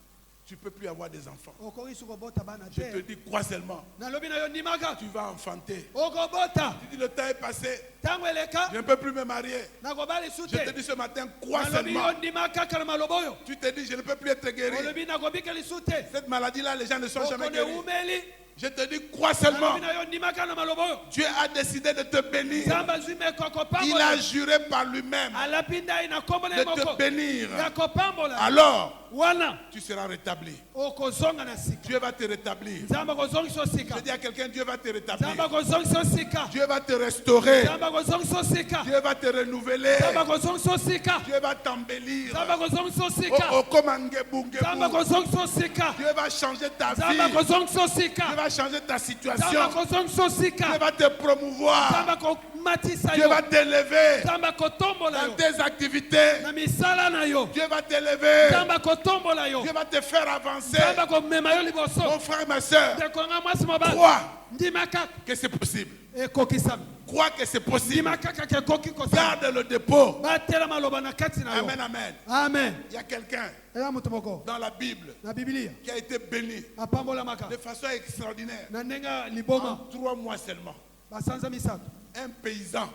Tu ne peux plus avoir des enfants. Okoki sukobota bana Je te te. dis, crois seulement. Nalobi na yo ndimaka. Tu vas enfanter. Okobota. Tu dis, le temps est passé. Tango eleka. Je ne peux plus me marier. Nakobali Je te sute. dis ce matin, crois Nalobi seulement. yo ndimaka kala maloba oyo. Tu te dis, je ne peux plus être guéri. Olobi nakobika lisute. Cette maladie-là, les gens ne sont jamais Okone guéris. umeli. Je te dis, crois seulement. Nalobi na yo ndimaka na maloba oyo. Dieu a décidé de te bénir. Nzambe azwi mekoko Il pambola. a juré par lui-même Alapinda ina kombo na de moko. te bénir. Ya kopambola. Alors, wana tu seras rétabli. okozonga na sika. Dieu va te rétablir. Nzambe akozongisa sika. Je dis à quelqu'un, Dieu va te rétablir. Nzambe akozongisa sika. Dieu va te restaurer. Nzambe akozongisa sika. Dieu va te renouveler. Nzambe akozongisa sika. Dieu va t'embellir. Nzambe akozongisa sika. Oh, comme un ngebu, Nzambe ngebu. akozongisa sika. Dieu va changer ta Nzambe vie. akozongisa Dieu sika. va changer ta Nzambe situation. akozongisa sika. Dieu va te promouvoir. Nzambe akomatisa Dieu yo. va t'élever Nzambe akotombola dans yo. tes activités. Na misala na yo. Dieu va t'élever. Nzambe akotombola yo. Dieu va te faire avancer. Nzambe akomema yo liboso. Mon frère et ma soeur, Ndeko nga mwasi mobali. crois Ndima kaka que c'est possible. ekokisami. Crois que c'est possible. Ndima kaka ke ekoki kosala. Garde le dépôt. Batela maloba na kati na yo. Amen, amen. Amen. Il y a quelqu'un Eya mutu moko dans la Bible na Biblia qui a été béni apambolamaka de façon extraordinaire. na ndenga En liboma 3 mois seulement. basanza misato. Un paysan,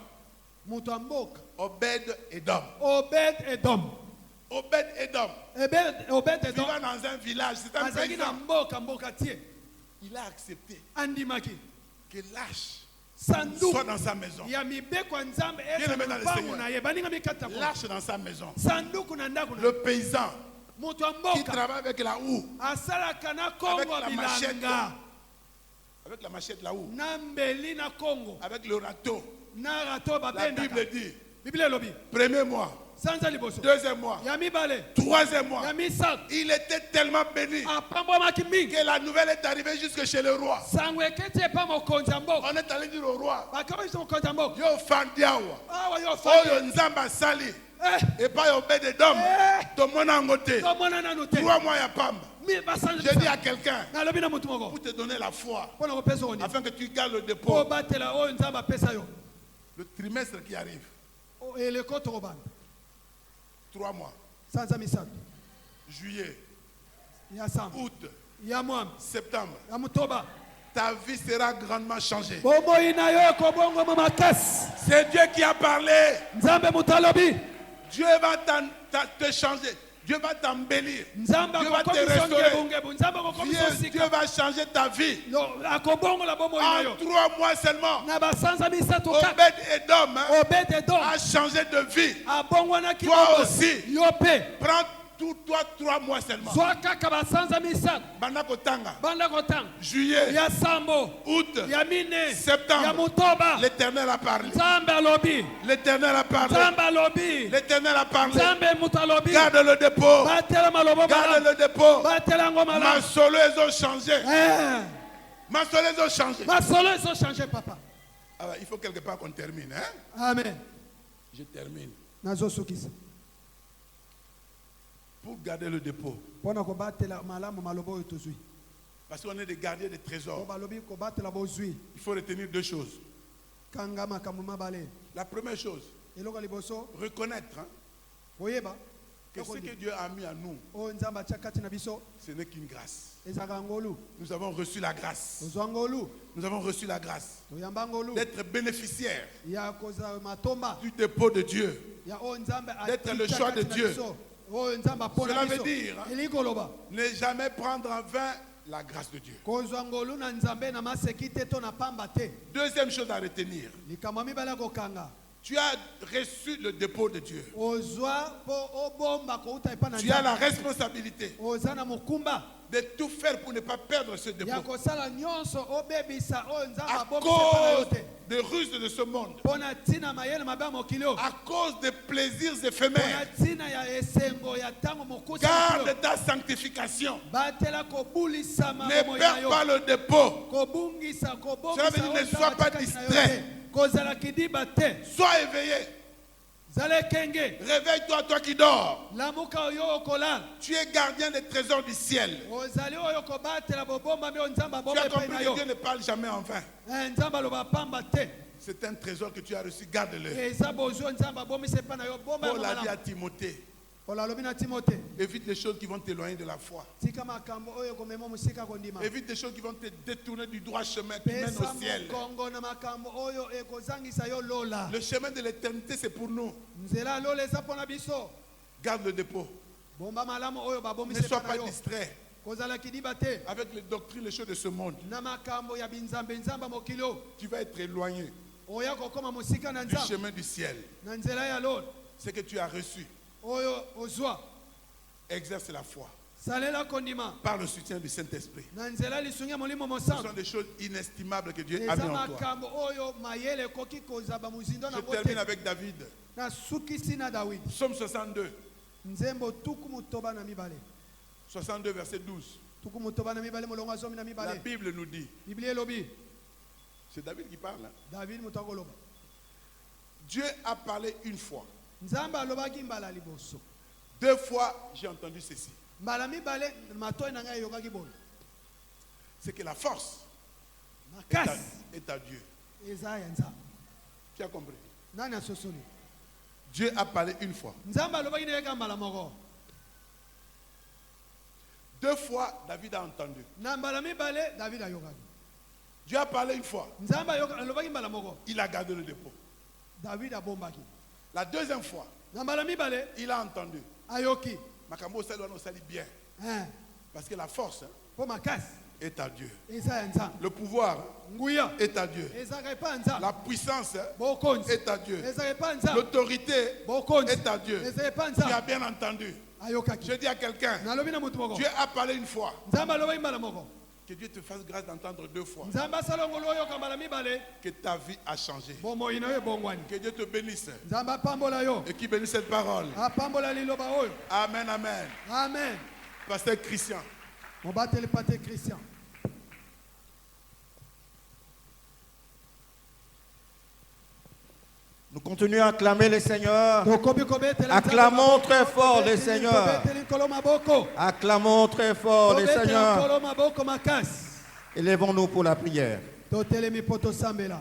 Mutu wa mboka Obed Edom. Obed Edom. Obed Edom, Obed Edom vivant dans un village, c'est un azalaki na paysan. mboka tie Il a accepté andimaki que l'âge sanduku soit dans sa maison. ya mibeko ya nzambe Bien-aimé dans le mpango Seigneur. na ye baninga mikata mo L'arche dans sa maison. sanduku na ndako na Le paysan mutu wa qui mboka travaille avec la houe, asalaka na kongo Avec la machette. bilanga avec la machette la houe, na mbeli na kongo avec le râteau. na rato La babendaka. Bible dit, Biblia elobi premier mois, sanza liboso deuxième mois, ya mibale troisième mois. ya misato Il était tellement béni apambwamaki mingi que la nouvelle est arrivée jusque chez le roi. sango eketi epa mokonzi ya mboka On est allé dire au roi, bakabisa mokonzi ya mboka yo fandiawa, awa yo oyo nzamba sali, et pas Obed Edom, tomona yango te. tomona nanu te 3 mois ya pamba. basanza Je dis à quelqu'un, nalobi na mutu moko pour te donner la foi, mpona kopesa oni afin que tu gardes le po dépôt. batela oyo nzambe apesa yo Le trimestre qui arrive, eleko tokobanda 3 mois, sanza misato juillet, ya samba août, ya mwambe septembre, ya motoba ta vie sera grandement changée. bomoi na yo ekobongwama makasi C'est Dieu qui a parlé. nzambe moto alobi Dieu va te changer. Dieu va t'embellir. nzambe Dieu va te akokomisa restaurer. ngebungebu nzambe akokomisa Dieu sika va changer ta vie. akobongola bomoi na En yo 3 mois seulement, na basanza misato kaka Obed Edom Obed Edom a changé de vie. abongwanaki Toi bomoi. aussi. yo mpe Prends tout toi 3 mois seulement. zwa kaka basanza misato Banda kotanga, banda kotanga juillet, ya sambo août, ya mine septembre. ya motoba L'Éternel a parlé. nzambe alobi L'Éternel a parlé. nzambe alobi L'Éternel a parlé. nzambe moto alobi Garde le dépôt. batela malobo Garde malamu le dépôt. batela yango Ma malamu solo, ils ont changé. Eh, Ma solo, ils ont changé. masolo ezochange papa Alors, il faut quelque part qu'on termine. Hein? amen Je termine. nazosukisa Pour garder le dépôt. mpona kobatela malamu maloba oyo tozwi Parce qu'on est des gardiens de po trésors. balobi kobatela bozwi Il faut retenir 2 choses. kanga makambo mabale La première chose, eloko ya liboso reconnaître hein, koyeba que ce que Dieu a mis à nous, oyo nzambe atia kati na biso ce n'est qu'une grâce. ezalaka ngolu Nous avons reçu la grâce. tozwa ngolu Nous avons reçu la grâce toyamba ngolu d'être bénéficiaires ya kozala matomba du dépôt de Dieu. ya oyo nzambe D'être le atia choix kati de na Dieu. biso oyo nzambe apona Cela veut biso dire, hein, elingi koloba Ne jamais prendre en vain la grâce de Dieu. kozwa ngolu na nzambe na maseki te to na pamba te Deuxième chose à retenir, likambo ya mibale ya kokanga tu as reçu le dépôt de Dieu. ozwa mpo obomba kouta epa na Tu as la nzambe responsabilité oza na mokumba de tout faire pour ne pas perdre ce ya dépôt. kosala nyonso obebisa oyo nzambe À abomisa epa na yo cause te des ruses de ce monde, mpo na ntina mayele mabe ya mokili oyo à cause des plaisirs mpo na éphémères, ntina ya esengo ya ntango mokusi garde ta sanctification. batela kobulisama Ne bomoi na perds yo pas le dépôt. kobungisa Cela veut dire ne sois pas distrait. kozala kidiba te Sois éveillé. zala ekenge Réveille-toi, toi qui dors. lamuka oyo okolala Tu es gardien des trésors du ciel. ozali oyo kobatela bobombami oyo nzambe Tu abomba as epai compris na que yo Dieu ne parle jamais en vain. nzambe aloba pamba te C'est un trésor que tu as reçu, garde-le. eza bozwi oyo nzambe abomisa epai na yo bomba Paul yango a dit à malamu Timothée, polo alobi na timote évite les choses qui vont t'éloigner de la foi. tika makambo oyo komema mosika kondima Évite les choses qui vont te détourner du droit chemin qui mène pesa au ciel. mokongo na makambo oyo ekozangisa yo lola Le chemin de l'éternité, c'est pour nous. nzela ya lola eza mpona biso Garde le dépôt. bomba malamu oyo Ne babomisa sois epai na pas yo distrait kozala kidiba te avec les doctrines, les choses de ce monde. na makambo ya binzambe-nzambe ya mokili oyo Tu vas être éloigné oya kokoma mosika na du nzambe chemin du ciel. na nzela ya lola Ce que tu as reçu, oyo ozwa exerce la foi salela kondima par le soutien du Saint-Esprit. na nzela lisungi ya molimo Ce mosantu sont des choses inestimables que Dieu a eza mis en toi. makambo oyo mayele ekoki kozaba mozindo Je nango termine te avec David. nasukisi na dawidi Psaume 62, nzembo tuku motoba na mibale 62 verset 12. tuku motoba na mibale molongo ya zomi na La mibale Bible nous dit, biblia elobi c'est David qui parle, hein. david moto akoloba Dieu a parlé une fois. nzambe alobaki mbala liboso 2 fois, j'ai entendu ceci. mbala mibale matoi na ngai eyokaki boye C'est que la force makasi est à Dieu. eza ya nzambe Tu as compris? nani asosoli Dieu a parlé une fois. nzambe alobaki na ye kaka mbala moko 2 fois, David a entendu. na mbala mibale david ayokaki Dieu a parlé une fois. nzambe alobaki mbala moko Il a gardé le dépôt. david abombaki La deuxième fois, na mbala mibale il a entendu. ayoki Makambo Salwa nous salit bien. hein, Parce que la force, hein, mpo makasi est à Dieu. eza ya nzambe Le pouvoir nguya est à Dieu. ezalaka epa ya nzambe La puissance bokonzi est à Dieu. ezalaka epa ya nzambe L'autorité bokonzi est à Dieu. ezalaka epa ya Tu as nzambe bien entendu. ayokaki Je dis à quelqu'un, nalobi na motu moko Dieu a parlé une fois. nzambe alobaki mbala moko Que Dieu te fasse grâce d'entendre 2 fois. nzambe asala ngolo oyoka mbala mibale Que ta vie a changé. bomoi na yo ebongwani Que Dieu te bénisse. nzambe apambola yo Et qui bénisse cette parole. apambola liloba oyo Amen, amen. amen Pasteur Christian. mobateli pate christian Nous continuons à acclamer le Seigneur. tokobi kobetela Acclamons très fort le Seigneur. tobeteli nkolo maboko Acclamons très fort le tobetela Seigneur. nkolo maboko makasi Élevons-nous pour la prière. totelemi mpo tosambela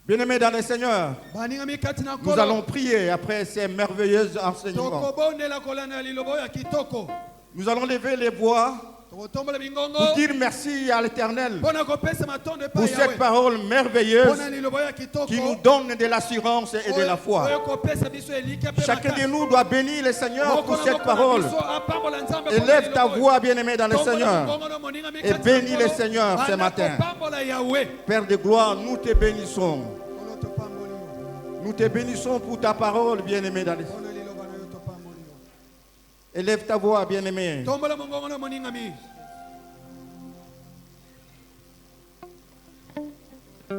Bien-aimés dans le Seigneur, baningami kati na nous allons nkolo prier après ces merveilleux enseignements. tokobondela kolanda liloba oyo ya kitoko Nous allons lever les voix tokotombola bingongo pour dire merci à l'Éternel mpo na kopesa matondo pour epai cette yawe parole mpo merveilleuse na liloba oyo ya kitoko qui nous donne de l'assurance et de la foi. oyo kopesa biso elike mpe Chacun de makasi. nous doit bénir le Seigneur Moko pour na cette moko na parole. biso apambola Nzambe mpo na Élève ta liloba oyo. voix, bien-aimé dans le Tombola Seigneur. mongongo na moningami Et kati na bénis nkolo. le Seigneur ce Banda matin. kopambola Yahweh. Père de gloire, nous te bénissons. Nkolo topamboli yo. Nous te bénissons pour ta parole, bien-aimé dans le Seigneur. Mpo na liloba na yo topamboli yo. Élève ta voix, bien-aimé. Tombola mongongo na moningami.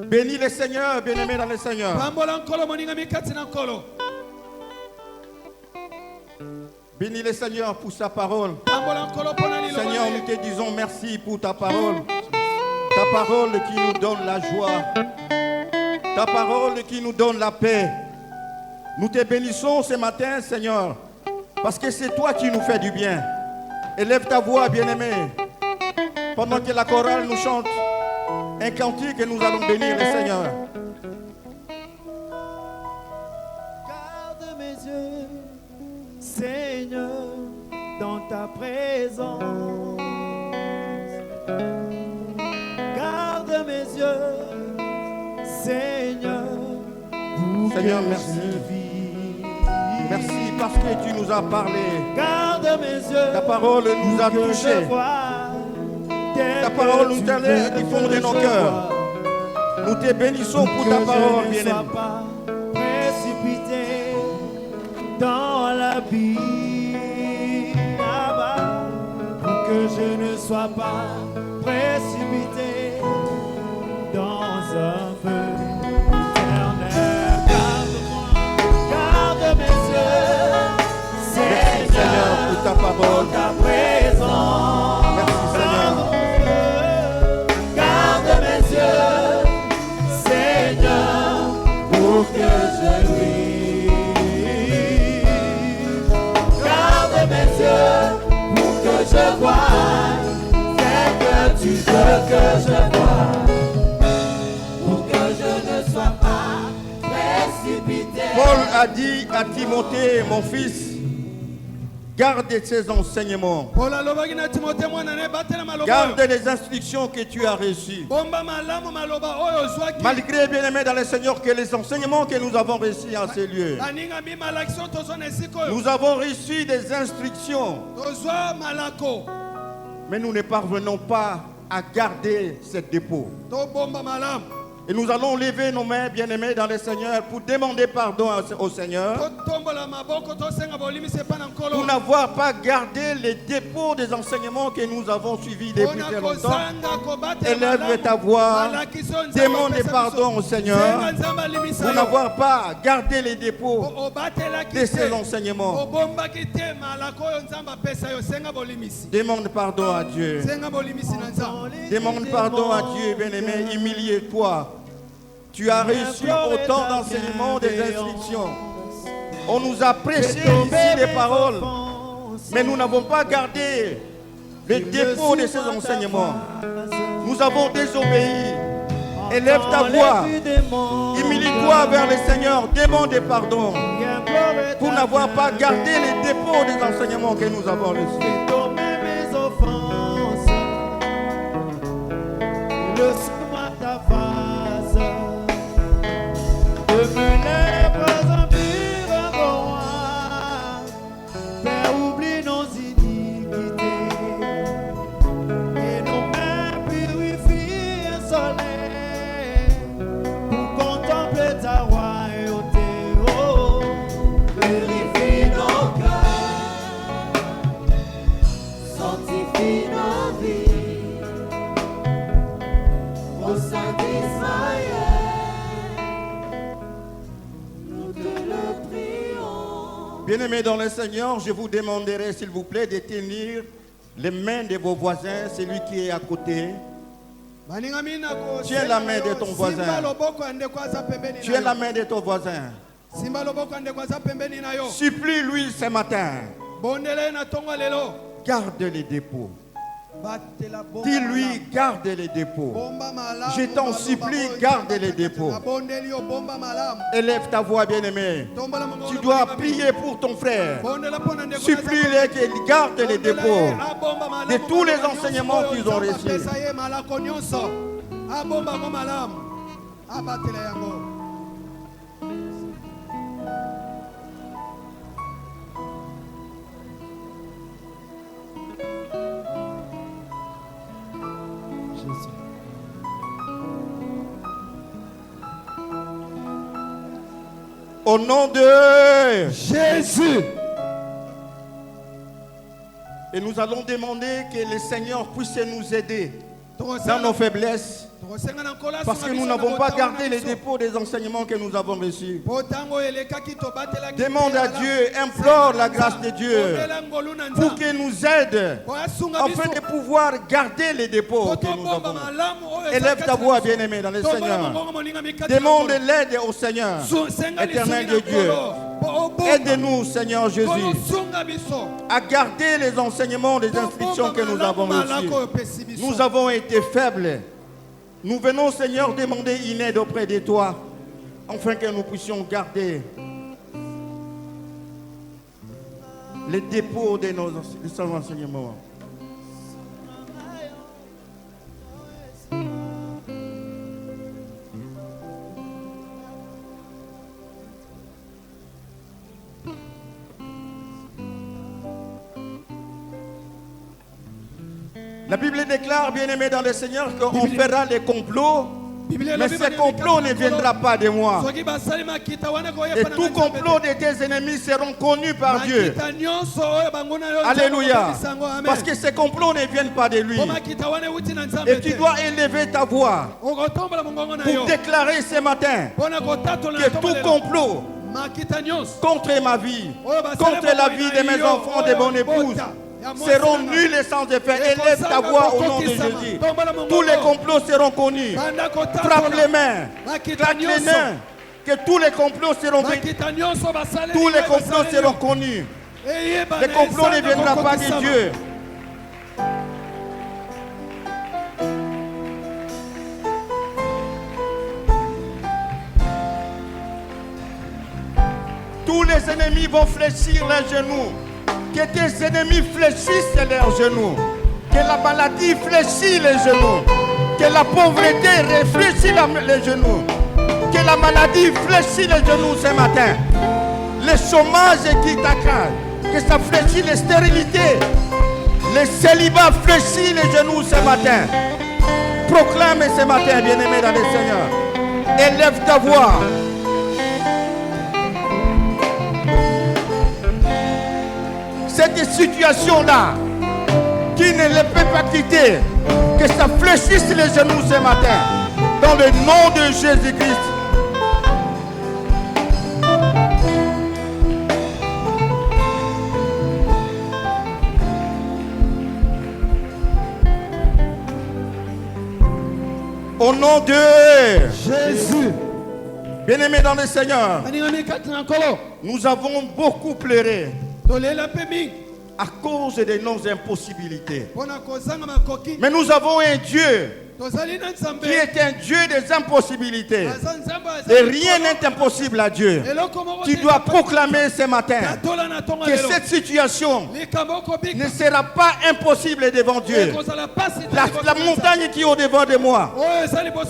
Bénis le Seigneur, bien-aimé dans le Seigneur. Pambola nkolo moningami kati na nkolo. Bénis le Seigneur pour sa parole. Pambola nkolo mpo na liloba Seigneur, na nous ye. te disons merci pour ta parole. Ta parole qui nous donne la joie. Ta parole qui nous donne la paix. Nous te bénissons ce matin, Seigneur, parce que c'est toi qui nous fais du bien. Élève ta voix, bien-aimé, pendant que la chorale nous chante un cantique et nous allons bénir le Seigneur. Garde mes yeux, Seigneur, dans ta présence. Garde mes yeux, Seigneur, pour Seigneur, que merci. je vive. Merci parce que tu nous as parlé. Garde mes yeux, Ta parole nous a pour que touchés. je voie tel Ta que parole nous tu allait veux du fond que de nos je cœurs. voie. Nous te bénissons pour Que ta je parole, ne bien-aimé. sois pas précipité dans l'abîme, là-bas, pour que je ne sois pas précipité dans un feu éternel. Garde-moi, garde mes yeux, Merci Seigneur pour ta parole. dans ta présence. Merci Seigneur. Garde mes yeux, Seigneur, pour que je vive. Garde mes yeux, pour que je voie ce que tu veux que je voie, pour que je ne sois pas précipité. Paul a dit à Timothée, mon fils, garde ses enseignements. Paul alobaki na Timote mwana ne batela maloba Garde oyo. les instructions que tu as reçues. Bomba malamu maloba oyo ozwaki. Malgré, bien-aimé dans le Seigneur, que les enseignements que nous avons reçus en ces lieux, Baningami malakisio tozwa na esika oyo. nous avons reçu des instructions, Tozwa malako. mais nous ne parvenons pas à garder ces dépôts. Tobomba malamu. Et nous allons lever nos mains, bien-aimés, dans le Seigneur, pour demander pardon au Seigneur. Pour n'avoir pas gardé les dépôts des enseignements que nous avons suivis depuis très longtemps. Élève ta voix, demande pardon au Seigneur. Pour n'avoir pas gardé les dépôts de ces enseignements. Demande pardon à Dieu. Demande pardon à Dieu, bien-aimé, humilie-toi. Tu as reçu autant d'enseignements, des instructions. On nous a prêché ici des paroles, mais nous n'avons pas gardé les dépôts de ces enseignements. Nous avons désobéi. Élève ta voix, humilie-toi vers le Seigneur, demande pardon pour n'avoir pas gardé les dépôts des enseignements que nous avons reçus. Le soin ta face, de me lèvres en pur roi, Père, oublie nos iniquités, et nos mains purifient un soleil, pour contempler ta royauté, oh, purifie nos cœurs, sanctifie nos vies. Bien-aimés dans le Seigneur, je vous demanderai s'il vous plaît de tenir les mains de vos voisins, celui qui est à côté. Tiens la main de ton voisin. Tiens la main de ton voisin. Supplie-lui ce matin. Garde les dépôts. Dis-lui, garde les dépôts. Je t'en supplie, garde les dépôts. Élève ta voix, bien-aimé. Tu dois prier pour ton frère. Supplie-les qu'il garde les dépôts de tous les enseignements qu'ils ont reçus. Au nom de Jésus. Et nous allons demander que le Seigneur puisse nous aider dans nos faiblesses. Parce que nous n'avons pas gardé les dépôts des enseignements que nous avons reçus. Demande à Dieu, implore la grâce de Dieu pour qu'il nous aide afin de pouvoir garder les dépôts que nous avons. Élève ta voix, bien-aimé, dans le Seigneur. Demande l'aide au Seigneur, éternel de Dieu. Aide-nous, Seigneur Jésus, à garder les enseignements, les instructions que nous avons reçues. Nous avons été faibles. Nous venons, Seigneur, demander une aide auprès de toi, afin que nous puissions garder les dépôts de nos enseignements. La Bible déclare, bien-aimé dans le Seigneur, qu'on fera les complots, mais ces complots ne viendront pas de moi. Et tout complot de tes ennemis seront connus par Dieu. Alléluia. Parce que ces complots ne viennent pas de lui. Et tu dois élever ta voix pour déclarer ce matin que tout complot contre ma vie, contre la vie de mes enfants, de mon épouse, seront nuls et sans effet. Élève ta voix au nom de Jésus. Tous les complots seront connus. Frappe les mains, claque les mains, que tous les complots seront tous les complots seront connus. Les complots ne viendront pas de Dieu. Tous les ennemis vont fléchir les genoux. Que tes ennemis fléchissent leurs genoux. Que la maladie fléchisse les genoux. Que la pauvreté réfléchisse les genoux. Que la maladie fléchisse les genoux ce matin. Le chômage qui t'accable. Que ça fléchisse les stérilités. Le célibat fléchisse les genoux ce matin. Proclame ce matin, bien-aimé dans le Seigneur. Élève ta voix. Cette situation-là, qui ne le peut pas quitter, que ça fléchisse les genoux ce matin, dans le nom de Jésus-Christ. Au nom de Jésus. Bien-aimés dans le Seigneur, nous avons beaucoup pleuré à cause de nos impossibilités. Mais nous avons un Dieu qui est un Dieu des impossibilités. Et rien n'est impossible à Dieu. Tu dois proclamer ce matin que cette situation ne sera pas impossible devant Dieu. La montagne qui est au devant de moi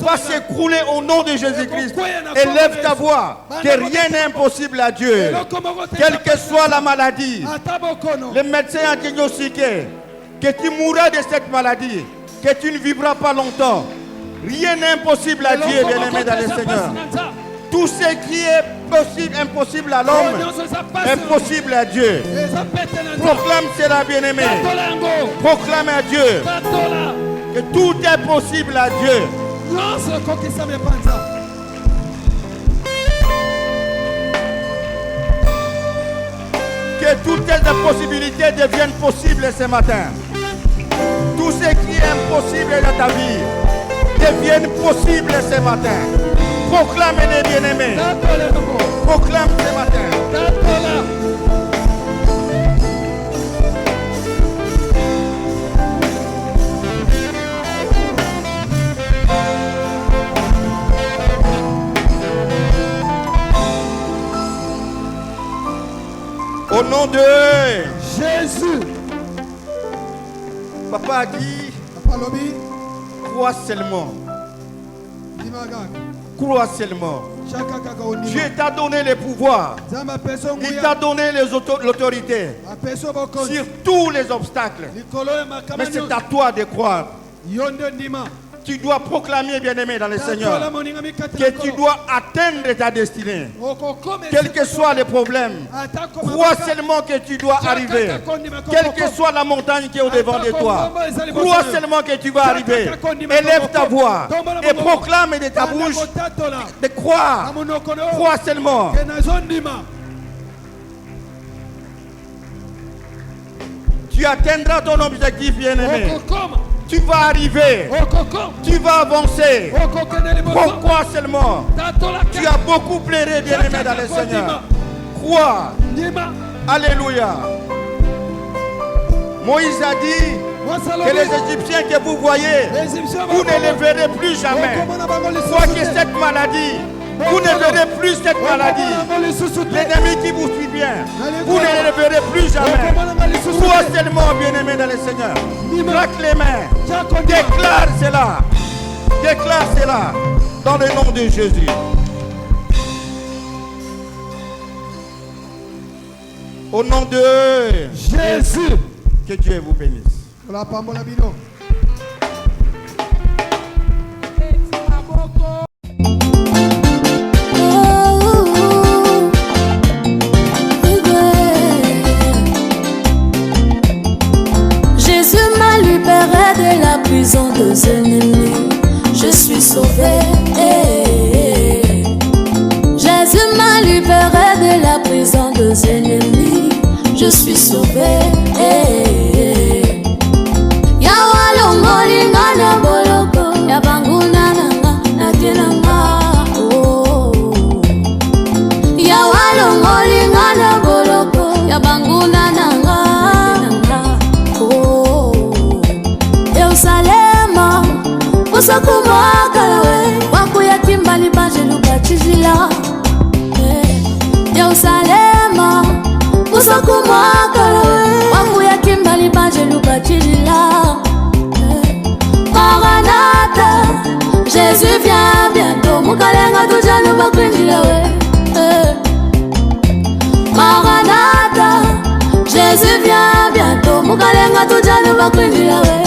va s'écrouler au nom de Jésus-Christ. Élève ta voix, que rien n'est impossible à Dieu. Quelle que soit la maladie, les médecins ont diagnostiqué que tu mourras de cette maladie, que tu ne vivras pas longtemps. Rien n'est impossible à Dieu, bien-aimé dans le Seigneur. Tout ce qui est possible, impossible à l'homme, impossible à Dieu. Proclame cela, bien-aimé. Proclame à Dieu que tout est possible à Dieu. Que toutes tes impossibilités deviennent possibles ce matin. Tout ce qui est impossible dans ta vie devienne possible ce matin. Proclame-les, bien-aimés. Proclame ce matin. Au nom de Jésus. Papa a dit, crois seulement. Crois seulement. Dieu t'a donné le pouvoir. Il t'a donné l'autorité sur tous les obstacles. Mais c'est à toi de croire. Tu dois proclamer, bien-aimé dans le Seigneur, que tu dois atteindre ta destinée. Quel que soit le problème, crois seulement que tu dois arriver. Quelle que soit la montagne qui est au devant de toi, crois seulement que tu vas arriver. Élève ta voix et proclame de ta bouche de croire. Crois seulement. Tu atteindras ton objectif, bien-aimé. Tu vas arriver. Tu vas avancer. Pourquoi seulement? Tu as beaucoup pleuré, bien-aimé dans le Seigneur. Crois. Alléluia. Moïse a dit que les Égyptiens que vous voyez, vous ne les verrez plus jamais. Soit que cette maladie, vous ne verrez plus cette maladie. L'ennemi qui vous suit bien, vous ne le verrez plus jamais. Crois seulement, bien-aimé dans le Seigneur. Claque les mains. Déclare cela. Déclare cela dans le nom de Jésus. Au nom de Jésus. Que Dieu vous bénisse. Jésus m'a libéré de la prison des ennemis. Je suis sauvé. Jésus m'a libéré de la prison des ennemis. Je suis sauvé. Yawalo molina na boloko yabanguna nanga natinanga. Yawalo molina na boloko yabanguna nanga. Yerusalema usakumakalawe wakuya kimbali bajelu bachizila. Yerusalema usakumakalawe wakuya kimbali bajelu bachizila. Maranatha, Jésus vient bientôt. Mukalenga tujanu bakwinjila we. Maranatha, Jésus vient bientôt. Mukalenga tujanu bakwinjila we.